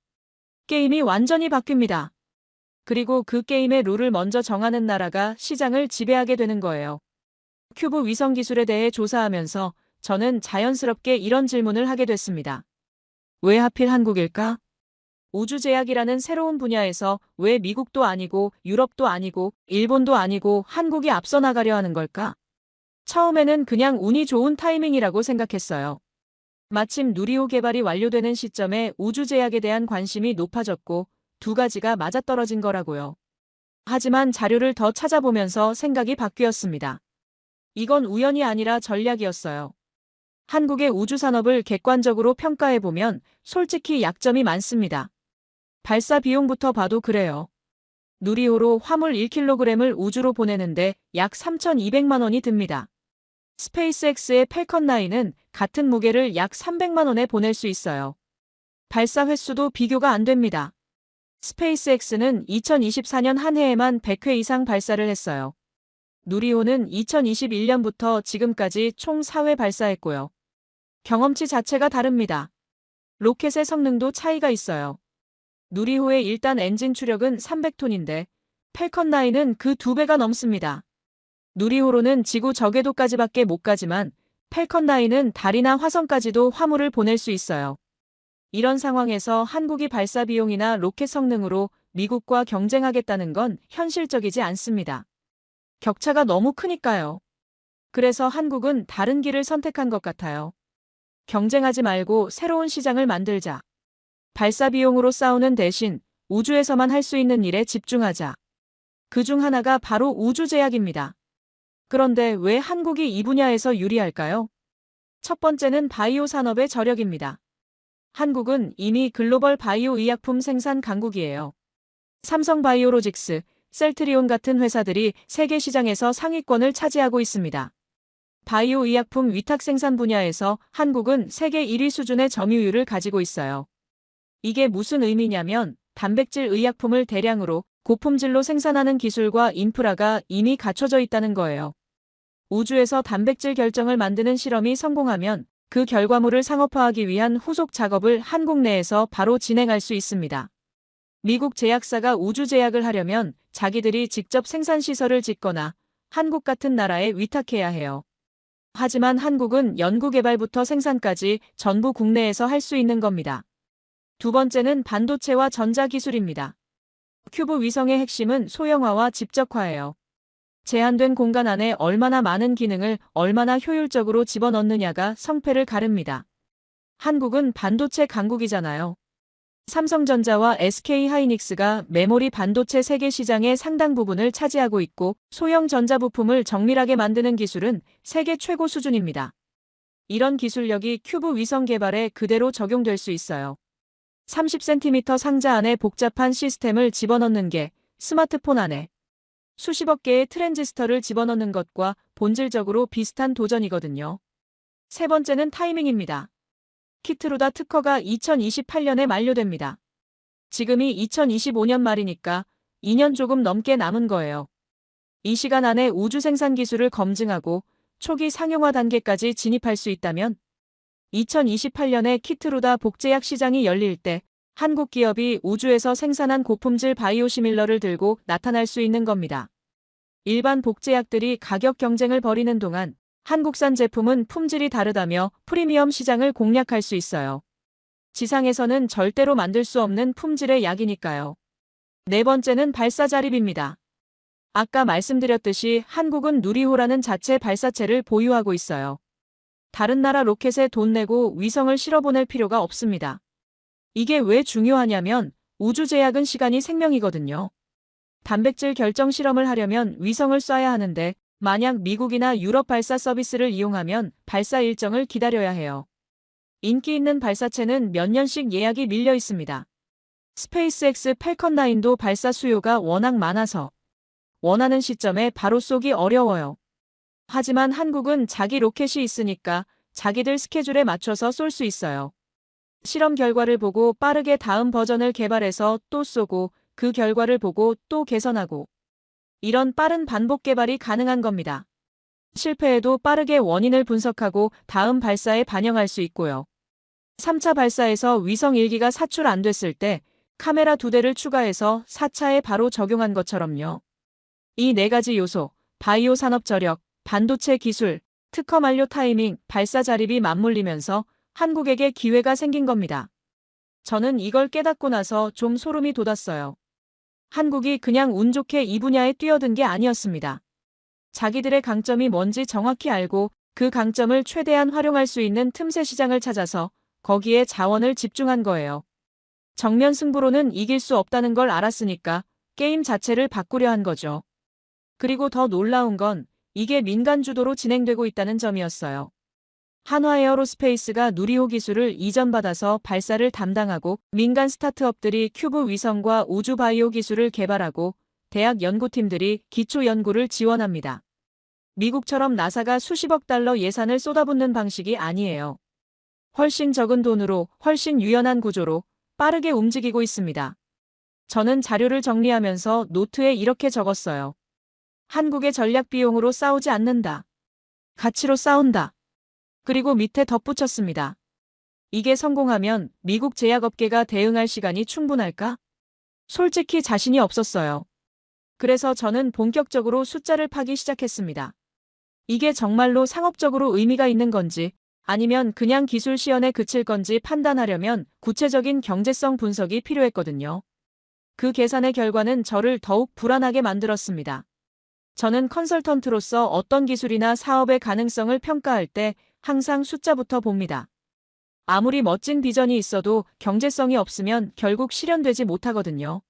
게임이 완전히 바뀝니다. 그리고 그 게임의 룰을 먼저 정하는 나라가 시장을 지배하게 되는 거예요. 큐브 위성 기술에 대해 조사하면서 저는 자연스럽게 이런 질문을 하게 됐습니다. 왜 하필 한국일까? 우주제약이라는 새로운 분야에서 왜 미국도 아니고 유럽도 아니고 일본도 아니고 한국이 앞서 나가려 하는 걸까? 처음에는 그냥 운이 좋은 타이밍이라고 생각했어요. 마침 누리호 개발이 완료되는 시점에 우주제약에 대한 관심이 높아졌고 두 가지가 맞아떨어진 거라고요. 하지만 자료를 더 찾아보면서 생각이 바뀌었습니다. 이건 우연이 아니라 전략이었어요. 한국의 우주산업을 객관적으로 평가해보면 솔직히 약점이 많습니다. 발사 비용부터 봐도 그래요. 누리호로 화물 1kg을 우주로 보내는데 약 3,200만 원이 듭니다. 스페이스X의 팰컨 9은 같은 무게를 약 300만 원에 보낼 수 있어요. 발사 횟수도 비교가 안 됩니다. 스페이스X는 2024년 한 해에만 100회 이상 발사를 했어요. 누리호는 2021년부터 지금까지 총 4회 발사했고요. 경험치 자체가 다릅니다. 로켓의 성능도 차이가 있어요. 누리호의 일단 엔진 추력은 300톤인데 펠컨9은 그 2배가 넘습니다. 누리호로는 지구 저궤도까지밖에 못 가지만 펠컨9은 달이나 화성까지도 화물을 보낼 수 있어요. 이런 상황에서 한국이 발사 비용이나 로켓 성능으로 미국과 경쟁하겠다는 건 현실적이지 않습니다. 격차가 너무 크니까요. 그래서 한국은 다른 길을 선택한 것 같아요. 경쟁하지 말고 새로운 시장을 만들자. 발사 비용으로 싸우는 대신 우주에서만 할 수 있는 일에 집중하자. 그중 하나가 바로 우주제약입니다. 그런데 왜 한국이 이 분야에서 유리할까요? 첫 번째는 바이오 산업의 저력입니다. 한국은 이미 글로벌 바이오 의약품 생산 강국이에요. 삼성바이오로직스, 셀트리온 같은 회사들이 세계 시장에서 상위권을 차지하고 있습니다. 바이오 의약품 위탁 생산 분야에서 한국은 세계 1위 수준의 점유율을 가지고 있어요. 이게 무슨 의미냐면 단백질 의약품을 대량으로 고품질로 생산하는 기술과 인프라가 이미 갖춰져 있다는 거예요. 우주에서 단백질 결정을 만드는 실험이 성공하면 그 결과물을 상업화하기 위한 후속 작업을 한국 내에서 바로 진행할 수 있습니다. 미국 제약사가 우주 제약을 하려면 자기들이 직접 생산시설을 짓거나 한국 같은 나라에 위탁해야 해요. 하지만 한국은 연구개발부터 생산까지 전부 국내에서 할 수 있는 겁니다. 두 번째는 반도체와 전자기술입니다. 큐브 위성의 핵심은 소형화와 집적화예요. 제한된 공간 안에 얼마나 많은 기능을 얼마나 효율적으로 집어넣느냐가 성패를 가릅니다. 한국은 반도체 강국이잖아요. 삼성전자와 SK하이닉스가 메모리 반도체 세계 시장의 상당 부분을 차지하고 있고 소형 전자부품을 정밀하게 만드는 기술은 세계 최고 수준입니다. 이런 기술력이 큐브 위성 개발에 그대로 적용될 수 있어요. 30cm 상자 안에 복잡한 시스템을 집어넣는 게 스마트폰 안에 수십억 개의 트랜지스터를 집어넣는 것과 본질적으로 비슷한 도전이거든요. 세 번째는 타이밍입니다. 키트루다 특허가 2028년에 만료됩니다. 지금이 2025년 말이니까 2년 조금 넘게 남은 거예요. 이 시간 안에 우주 생산 기술을 검증하고 초기 상용화 단계까지 진입할 수 있다면 2028년에 키트루다 복제약 시장이 열릴 때 한국 기업이 우주에서 생산한 고품질 바이오시밀러를 들고 나타날 수 있는 겁니다. 일반 복제약들이 가격 경쟁을 벌이는 동안 한국산 제품은 품질이 다르다며 프리미엄 시장을 공략할 수 있어요. 지상에서는 절대로 만들 수 없는 품질의 약이니까요. 네 번째는 발사 자립입니다. 아까 말씀드렸듯이 한국은 누리호라는 자체 발사체를 보유하고 있어요. 다른 나라 로켓에 돈 내고 위성을 실어보낼 필요가 없습니다. 이게 왜 중요하냐면 우주제약은 시간이 생명이거든요. 단백질 결정 실험을 하려면 위성을 쏴야 하는데 만약 미국이나 유럽 발사 서비스를 이용하면 발사 일정을 기다려야 해요. 인기 있는 발사체는 몇 년씩 예약이 밀려 있습니다. 스페이스X 펠컨9도 발사 수요가 워낙 많아서 원하는 시점에 바로 쏘기 어려워요. 하지만 한국은 자기 로켓이 있으니까 자기들 스케줄에 맞춰서 쏠 수 있어요. 실험 결과를 보고 빠르게 다음 버전을 개발해서 또 쏘고 그 결과를 보고 또 개선하고 이런 빠른 반복 개발이 가능한 겁니다. 실패해도 빠르게 원인을 분석하고 다음 발사에 반영할 수 있고요. 3차 발사에서 위성 1기가 사출 안 됐을 때 카메라 2대를 추가해서 4차에 바로 적용한 것처럼요. 이 네 가지 요소, 바이오 산업 저력, 반도체 기술, 특허 만료 타이밍, 발사 자립이 맞물리면서 한국에게 기회가 생긴 겁니다. 저는 이걸 깨닫고 나서 좀 소름이 돋았어요. 한국이 그냥 운 좋게 이 분야에 뛰어든 게 아니었습니다. 자기들의 강점이 뭔지 정확히 알고 그 강점을 최대한 활용할 수 있는 틈새 시장을 찾아서 거기에 자원을 집중한 거예요. 정면 승부로는 이길 수 없다는 걸 알았으니까 게임 자체를 바꾸려 한 거죠. 그리고 더 놀라운 건 이게 민간 주도로 진행되고 있다는 점이었어요. 한화에어로스페이스가 누리호 기술을 이전받아서 발사를 담당하고 민간 스타트업들이 큐브 위성과 우주 바이오 기술을 개발하고 대학 연구팀들이 기초 연구를 지원합니다. 미국처럼 나사가 수십억 달러 예산을 쏟아붓는 방식이 아니에요. 훨씬 적은 돈으로 훨씬 유연한 구조로 빠르게 움직이고 있습니다. 저는 자료를 정리하면서 노트에 이렇게 적었어요. 한국의 전략 비용으로 싸우지 않는다. 가치로 싸운다. 그리고 밑에 덧붙였습니다. 이게 성공하면 미국 제약업계가 대응할 시간이 충분할까? 솔직히 자신이 없었어요. 그래서 저는 본격적으로 숫자를 파기 시작했습니다. 이게 정말로 상업적으로 의미가 있는 건지 아니면 그냥 기술 시연에 그칠 건지 판단하려면 구체적인 경제성 분석이 필요했거든요. 그 계산의 결과는 저를 더욱 불안하게 만들었습니다. 저는 컨설턴트로서 어떤 기술이나 사업의 가능성을 평가할 때 항상 숫자부터 봅니다. 아무리 멋진 비전이 있어도 경제성이 없으면 결국 실현되지 못하거든요.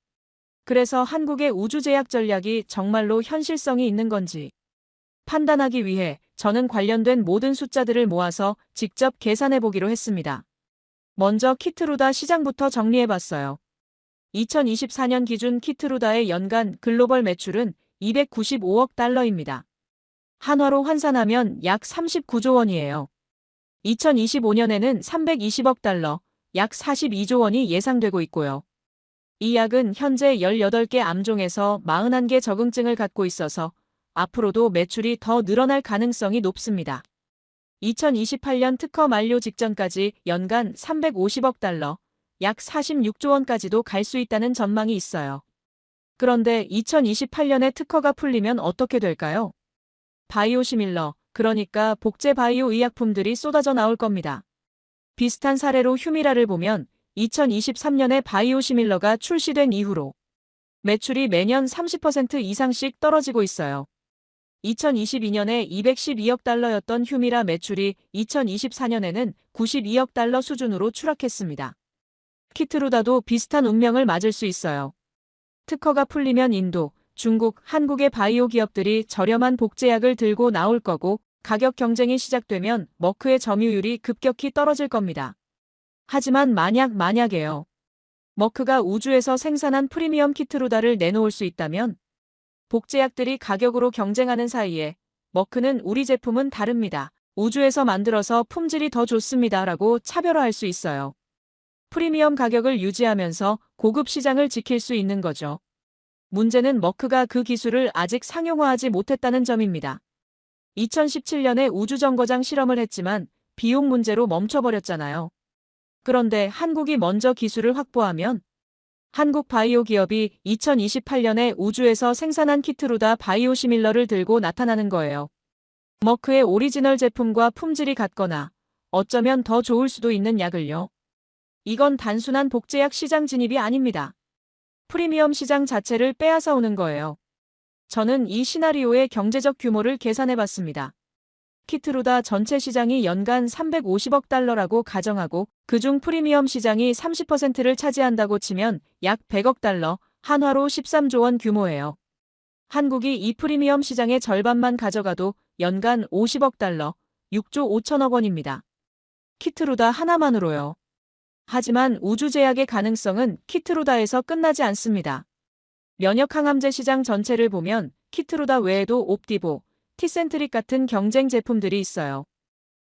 그래서 한국의 우주제약 전략이 정말로 현실성이 있는 건지 판단하기 위해 저는 관련된 모든 숫자들을 모아서 직접 계산해 보기로 했습니다. 먼저 키트루다 시장부터 정리해봤어요. 2024년 기준 키트루다의 연간 글로벌 매출은 295억 달러입니다. 한화로 환산하면 약 39조 원이에요. 2025년에는 320억 달러, 약 42조 원이 예상되고 있고요. 이 약은 현재 18개 암종에서 41개 적응증을 갖고 있어서 앞으로도 매출이 더 늘어날 가능성이 높습니다. 2028년 특허 만료 직전까지 연간 350억 달러, 약 46조 원까지도 갈 수 있다는 전망이 있어요. 그런데 2028년에 특허가 풀리면 어떻게 될까요? 바이오시밀러, 그러니까 복제 바이오 의약품들이 쏟아져 나올 겁니다. 비슷한 사례로 휴미라를 보면 2023년에 바이오시밀러가 출시된 이후로 매출이 매년 30% 이상씩 떨어지고 있어요. 2022년에 212억 달러였던 휴미라 매출이 2024년에는 92억 달러 수준으로 추락했습니다. 키트루다도 비슷한 운명을 맞을 수 있어요. 특허가 풀리면 인도, 중국, 한국의 바이오 기업들이 저렴한 복제약을 들고 나올 거고 가격 경쟁이 시작되면 머크의 점유율이 급격히 떨어질 겁니다. 하지만 만약에요. 머크가 우주에서 생산한 프리미엄 키트루다를 내놓을 수 있다면 복제약들이 가격으로 경쟁하는 사이에 머크는 우리 제품은 다릅니다. 우주에서 만들어서 품질이 더 좋습니다. 라고 차별화할 수 있어요. 프리미엄 가격을 유지하면서 고급 시장을 지킬 수 있는 거죠. 문제는 머크가 그 기술을 아직 상용화하지 못했다는 점입니다. 2017년에 우주정거장 실험을 했지만 비용 문제로 멈춰버렸잖아요. 그런데 한국이 먼저 기술을 확보하면 한국 바이오 기업이 2028년에 우주에서 생산한 키트루다 바이오시밀러를 들고 나타나는 거예요. 머크의 오리지널 제품과 품질이 같거나 어쩌면 더 좋을 수도 있는 약을요. 이건 단순한 복제약 시장 진입이 아닙니다. 프리미엄 시장 자체를 빼앗아 오는 거예요. 저는 이 시나리오의 경제적 규모를 계산해봤습니다. 키트루다 전체 시장이 연간 350억 달러라고 가정하고 그중 프리미엄 시장이 30%를 차지한다고 치면 약 100억 달러, 한화로 13조 원 규모예요. 한국이 이 프리미엄 시장의 절반만 가져가도 연간 50억 달러, 6조 5천억 원입니다. 키트루다 하나만으로요. 하지만 우주제약의 가능성은 키트루다에서 끝나지 않습니다. 면역항암제 시장 전체를 보면 키트루다 외에도 옵디보, 티센트릭 같은 경쟁 제품들이 있어요.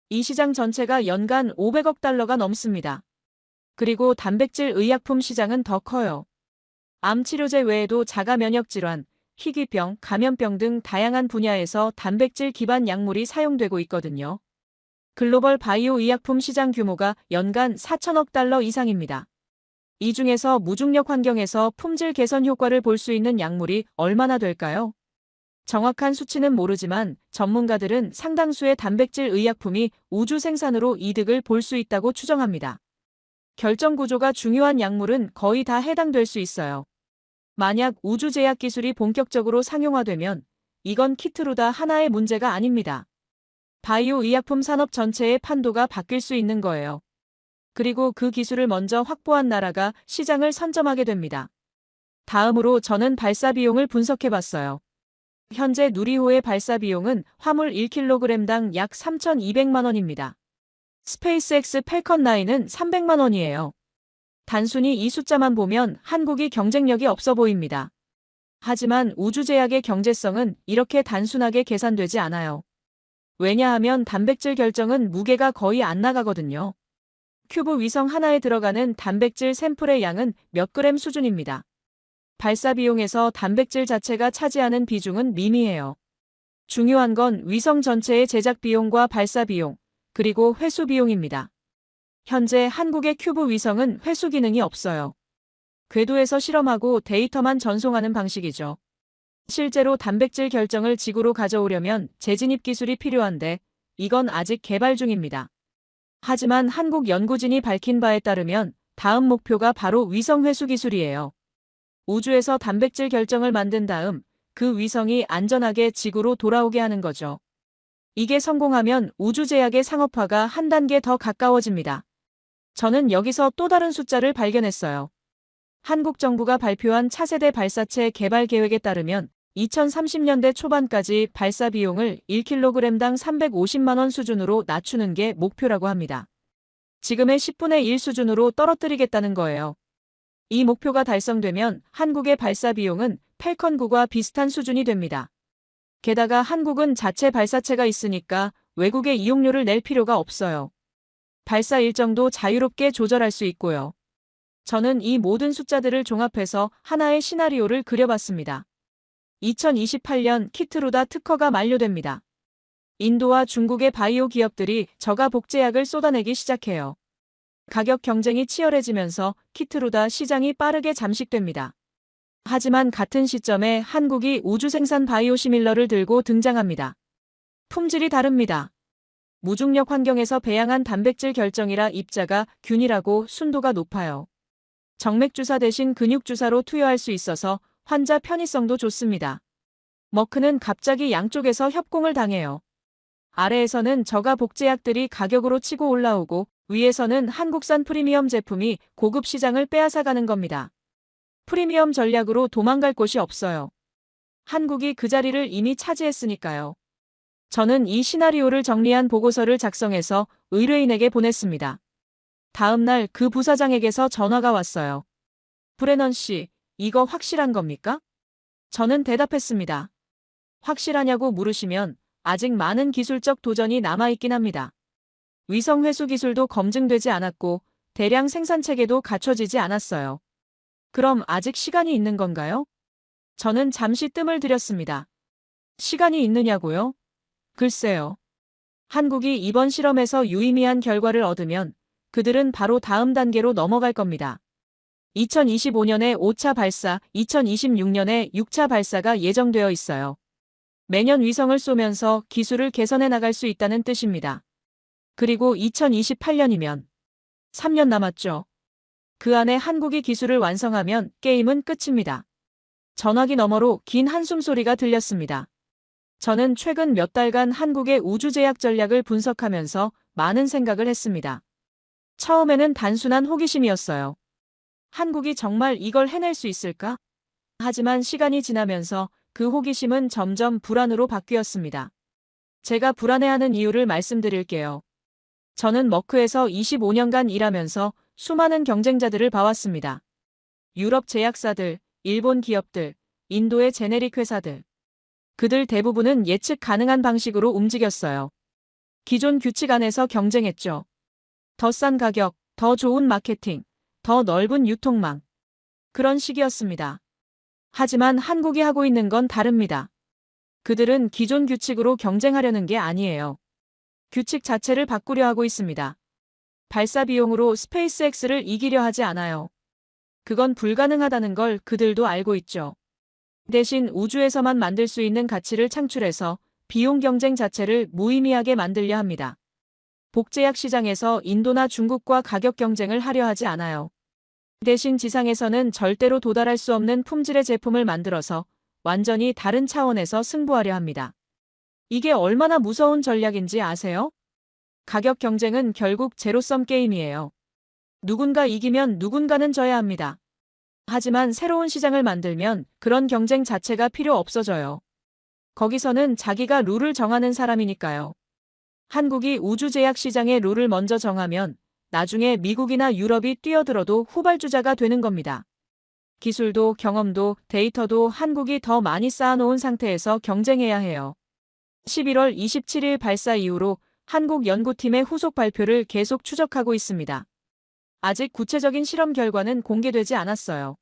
이 시장 전체가 연간 500억 달러가 넘습니다. 그리고 단백질 의약품 시장은 더 커요. 암 치료제 외에도 자가 면역 질환, 희귀병, 감염병 등 다양한 분야에서 단백질 기반 약물이 사용되고 있거든요. 글로벌 바이오 의약품 시장 규모가 연간 4천억 달러 이상입니다. 이 중에서 무중력 환경에서 품질 개선 효과를 볼 수 있는 약물이 얼마나 될까요? 정확한 수치는 모르지만 전문가들은 상당수의 단백질 의약품이 우주 생산으로 이득을 볼 수 있다고 추정합니다. 결정 구조가 중요한 약물은 거의 다 해당될 수 있어요. 만약 우주제약 기술이 본격적으로 상용화되면 이건 키트루다 하나의 문제가 아닙니다. 바이오 의약품 산업 전체의 판도가 바뀔 수 있는 거예요. 그리고 그 기술을 먼저 확보한 나라가 시장을 선점하게 됩니다. 다음으로 저는 발사 비용을 분석해봤어요. 현재 누리호의 발사 비용은 화물 1kg당 약 3,200만 원입니다. 스페이스X 팰컨 9은 300만 원이에요. 단순히 이 숫자만 보면 한국이 경쟁력이 없어 보입니다. 하지만 우주제약의 경제성은 이렇게 단순하게 계산되지 않아요. 왜냐하면 단백질 결정은 무게가 거의 안 나가거든요. 큐브 위성 하나에 들어가는 단백질 샘플의 양은 몇 그램 수준입니다. 발사 비용에서 단백질 자체가 차지하는 비중은 미미해요. 중요한 건 위성 전체의 제작 비용과 발사 비용, 그리고 회수 비용입니다. 현재 한국의 큐브 위성은 회수 기능이 없어요. 궤도에서 실험하고 데이터만 전송하는 방식이죠. 실제로 단백질 결정을 지구로 가져오려면 재진입 기술이 필요한데 이건 아직 개발 중입니다. 하지만 한국 연구진이 밝힌 바에 따르면 다음 목표가 바로 위성 회수 기술이에요. 우주에서 단백질 결정을 만든 다음 그 위성이 안전하게 지구로 돌아오게 하는 거죠. 이게 성공하면 우주제약의 상업화가 한 단계 더 가까워집니다. 저는 여기서 또 다른 숫자를 발견했어요. 한국 정부가 발표한 차세대 발사체 개발 계획에 따르면 2030년대 초반까지 발사 비용을 1kg당 350만 원 수준으로 낮추는 게 목표라고 합니다. 지금의 10분의 1 수준으로 떨어뜨리겠다는 거예요. 이 목표가 달성되면 한국의 발사 비용은 펠컨 9과 비슷한 수준이 됩니다. 게다가 한국은 자체 발사체가 있으니까 외국에 이용료를 낼 필요가 없어요. 발사 일정도 자유롭게 조절할 수 있고요. 저는 이 모든 숫자들을 종합해서 하나의 시나리오를 그려봤습니다. 2028년 키트루다 특허가 만료됩니다. 인도와 중국의 바이오 기업들이 저가 복제약을 쏟아내기 시작해요. 가격 경쟁이 치열해지면서 키트루다 시장이 빠르게 잠식됩니다. 하지만 같은 시점에 한국이 우주 생산 바이오시밀러를 들고 등장합니다. 품질이 다릅니다. 무중력 환경에서 배양한 단백질 결정이라 입자가 균일하고 순도가 높아요. 정맥주사 대신 근육주사로 투여할 수 있어서 환자 편의성도 좋습니다. 머크는 갑자기 양쪽에서 협공을 당해요. 아래에서는 저가 복제약들이 가격으로 치고 올라오고 위에서는 한국산 프리미엄 제품이 고급 시장을 빼앗아가는 겁니다. 프리미엄 전략으로 도망갈 곳이 없어요. 한국이 그 자리를 이미 차지했으니까요. 저는 이 시나리오를 정리한 보고서를 작성해서 의뢰인에게 보냈습니다. 다음 날 그 부사장에게서 전화가 왔어요. 브레넌 씨, 이거 확실한 겁니까? 저는 대답했습니다. 확실하냐고 물으시면 아직 많은 기술적 도전이 남아있긴 합니다. 위성 회수 기술도 검증되지 않았고 대량 생산 체계도 갖춰지지 않았어요. 그럼 아직 시간이 있는 건가요? 저는 잠시 뜸을 들였습니다. 시간이 있느냐고요? 글쎄요. 한국이 이번 실험에서 유의미한 결과를 얻으면 그들은 바로 다음 단계로 넘어갈 겁니다. 2025년에 5차 발사, 2026년에 6차 발사가 예정되어 있어요. 매년 위성을 쏘면서 기술을 개선해 나갈 수 있다는 뜻입니다. 그리고 2028년이면 3년 남았죠. 그 안에 한국이 기술을 완성하면 게임은 끝입니다. 전화기 너머로 긴 한숨 소리가 들렸습니다. 저는 최근 몇 달간 한국의 우주제약 전략을 분석하면서 많은 생각을 했습니다. 처음에는 단순한 호기심이었어요. 한국이 정말 이걸 해낼 수 있을까? 하지만 시간이 지나면서 그 호기심은 점점 불안으로 바뀌었습니다. 제가 불안해하는 이유를 말씀드릴게요. 저는 머크에서 25년간 일하면서 수많은 경쟁자들을 봐왔습니다. 유럽 제약사들, 일본 기업들, 인도의 제네릭 회사들. 그들 대부분은 예측 가능한 방식으로 움직였어요. 기존 규칙 안에서 경쟁했죠. 더 싼 가격, 더 좋은 마케팅, 더 넓은 유통망. 그런 식이었습니다. 하지만 한국이 하고 있는 건 다릅니다. 그들은 기존 규칙으로 경쟁하려는 게 아니에요. 규칙 자체를 바꾸려 하고 있습니다. 발사 비용으로 스페이스X를 이기려 하지 않아요. 그건 불가능하다는 걸 그들도 알고 있죠. 대신 우주에서만 만들 수 있는 가치를 창출해서 비용 경쟁 자체를 무의미하게 만들려 합니다. 복제약 시장에서 인도나 중국과 가격 경쟁을 하려 하지 않아요. 대신 지상에서는 절대로 도달할 수 없는 품질의 제품을 만들어서 완전히 다른 차원에서 승부하려 합니다. 이게 얼마나 무서운 전략인지 아세요? 가격 경쟁은 결국 제로섬 게임이에요. 누군가 이기면 누군가는 져야 합니다. 하지만 새로운 시장을 만들면 그런 경쟁 자체가 필요 없어져요. 거기서는 자기가 룰을 정하는 사람이니까요. 한국이 우주제약 시장의 룰을 먼저 정하면 나중에 미국이나 유럽이 뛰어들어도 후발주자가 되는 겁니다. 기술도 경험도 데이터도 한국이 더 많이 쌓아놓은 상태에서 경쟁해야 해요. 11월 27일 발사 이후로 한국 연구팀의 후속 발표를 계속 추적하고 있습니다. 아직 구체적인 실험 결과는 공개되지 않았어요.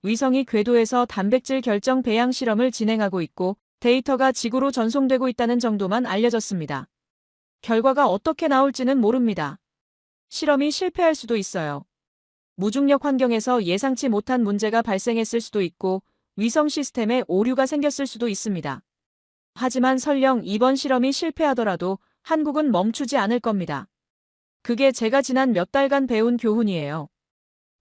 위성이 궤도에서 단백질 결정 배양 실험을 진행하고 있고 데이터가 지구로 전송되고 있다는 정도만 알려졌습니다. 결과가 어떻게 나올지는 모릅니다. 실험이 실패할 수도 있어요. 무중력 환경에서 예상치 못한 문제가 발생했을 수도 있고 위성 시스템에 오류가 생겼을 수도 있습니다. 하지만 설령 이번 실험이 실패하더라도 한국은 멈추지 않을 겁니다. 그게 제가 지난 몇 달간 배운 교훈이에요.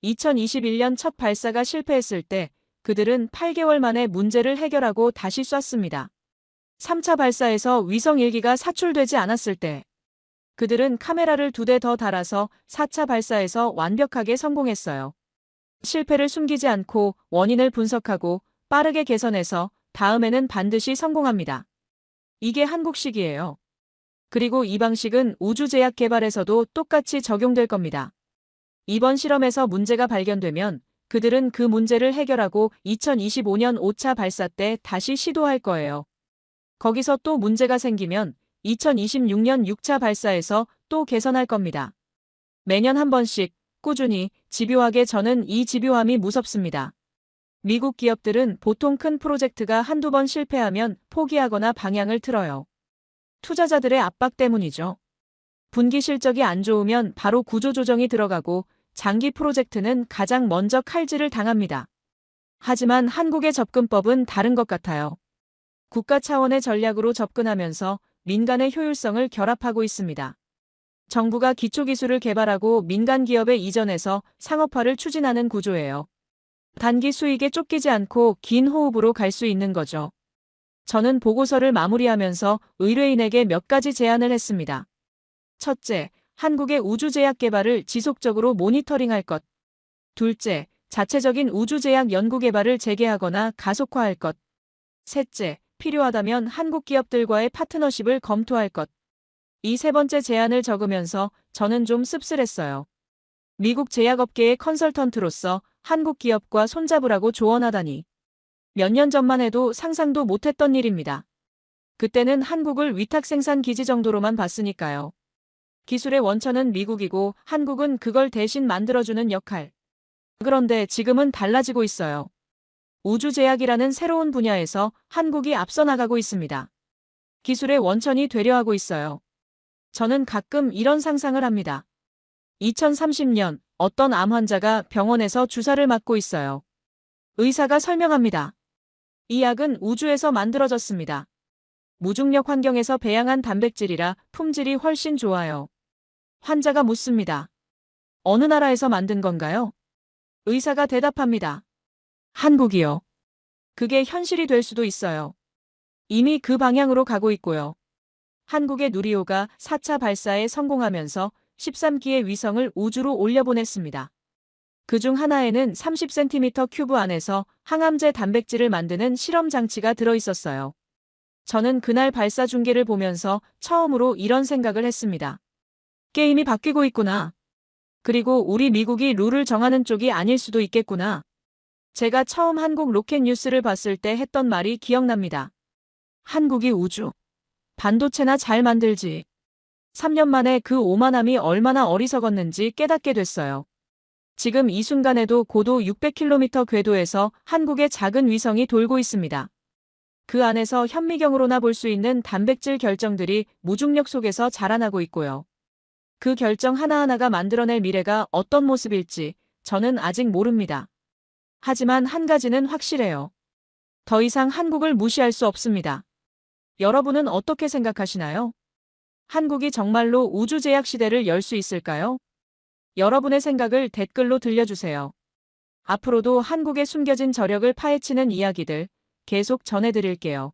2021년 첫 발사가 실패했을 때 그들은 8개월 만에 문제를 해결하고 다시 쐈습니다. 3차 발사에서 위성 1기가 사출되지 않았을 때 그들은 카메라를 2대 더 달아서 4차 발사에서 완벽하게 성공했어요. 실패를 숨기지 않고 원인을 분석하고 빠르게 개선해서 다음에는 반드시 성공합니다. 이게 한국식이에요. 그리고 이 방식은 우주제약 개발에서도 똑같이 적용될 겁니다. 이번 실험에서 문제가 발견되면 그들은 그 문제를 해결하고 2025년 5차 발사 때 다시 시도할 거예요. 거기서 또 문제가 생기면 2026년 6차 발사에서 또 개선할 겁니다. 매년 한 번씩 꾸준히 집요하게. 저는 이 집요함이 무섭습니다. 미국 기업들은 보통 큰 프로젝트가 한두 번 실패하면 포기하거나 방향을 틀어요. 투자자들의 압박 때문이죠. 분기 실적이 안 좋으면 바로 구조조정이 들어가고 장기 프로젝트는 가장 먼저 칼질을 당합니다. 하지만 한국의 접근법은 다른 것 같아요. 국가 차원의 전략으로 접근하면서 민간의 효율성을 결합하고 있습니다. 정부가 기초기술을 개발하고 민간 기업에 이전해서 상업화를 추진하는 구조예요. 단기 수익에 쫓기지 않고 긴 호흡으로 갈 수 있는 거죠. 저는 보고서를 마무리하면서 의뢰인에게 몇 가지 제안을 했습니다. 첫째, 한국의 우주제약 개발을 지속적으로 모니터링할 것. 둘째, 자체적인 우주제약 연구개발을 재개하거나 가속화할 것. 셋째, 필요하다면 한국 기업들과의 파트너십을 검토할 것. 이 세 번째 제안을 적으면서 저는 좀 씁쓸했어요. 미국 제약업계의 컨설턴트로서 한국 기업과 손잡으라고 조언하다니. 몇 년 전만 해도 상상도 못했던 일입니다. 그때는 한국을 위탁 생산 기지 정도로만 봤으니까요. 기술의 원천은 미국이고 한국은 그걸 대신 만들어주는 역할. 그런데 지금은 달라지고 있어요. 우주제약이라는 새로운 분야에서 한국이 앞서 나가고 있습니다. 기술의 원천이 되려 하고 있어요. 저는 가끔 이런 상상을 합니다. 2030년 어떤 암 환자가 병원에서 주사를 맞고 있어요. 의사가 설명합니다. 이 약은 우주에서 만들어졌습니다. 무중력 환경에서 배양한 단백질이라 품질이 훨씬 좋아요. 환자가 묻습니다. 어느 나라에서 만든 건가요? 의사가 대답합니다. 한국이요. 그게 현실이 될 수도 있어요. 이미 그 방향으로 가고 있고요. 한국의 누리호가 4차 발사에 성공하면서 13기의 위성을 우주로 올려보냈습니다. 그중 하나에는 30cm 큐브 안에서 항암제 단백질을 만드는 실험 장치가 들어있었어요. 저는 그날 발사 중계를 보면서 처음으로 이런 생각을 했습니다. 게임이 바뀌고 있구나. 그리고 우리 미국이 룰을 정하는 쪽이 아닐 수도 있겠구나. 제가 처음 한국 로켓 뉴스를 봤을 때 했던 말이 기억납니다. 한국이 우주, 반도체나 잘 만들지. 3년 만에 그 오만함이 얼마나 어리석었는지 깨닫게 됐어요. 지금 이 순간에도 고도 600km 궤도에서 한국의 작은 위성이 돌고 있습니다. 그 안에서 현미경으로나 볼 수 있는 단백질 결정들이 무중력 속에서 자라나고 있고요. 그 결정 하나하나가 만들어낼 미래가 어떤 모습일지 저는 아직 모릅니다. 하지만 한 가지는 확실해요. 더 이상 한국을 무시할 수 없습니다. 여러분은 어떻게 생각하시나요? 한국이 정말로 우주제약 시대를 열 수 있을까요? 여러분의 생각을 댓글로 들려주세요. 앞으로도 한국의 숨겨진 저력을 파헤치는 이야기들 계속 전해드릴게요.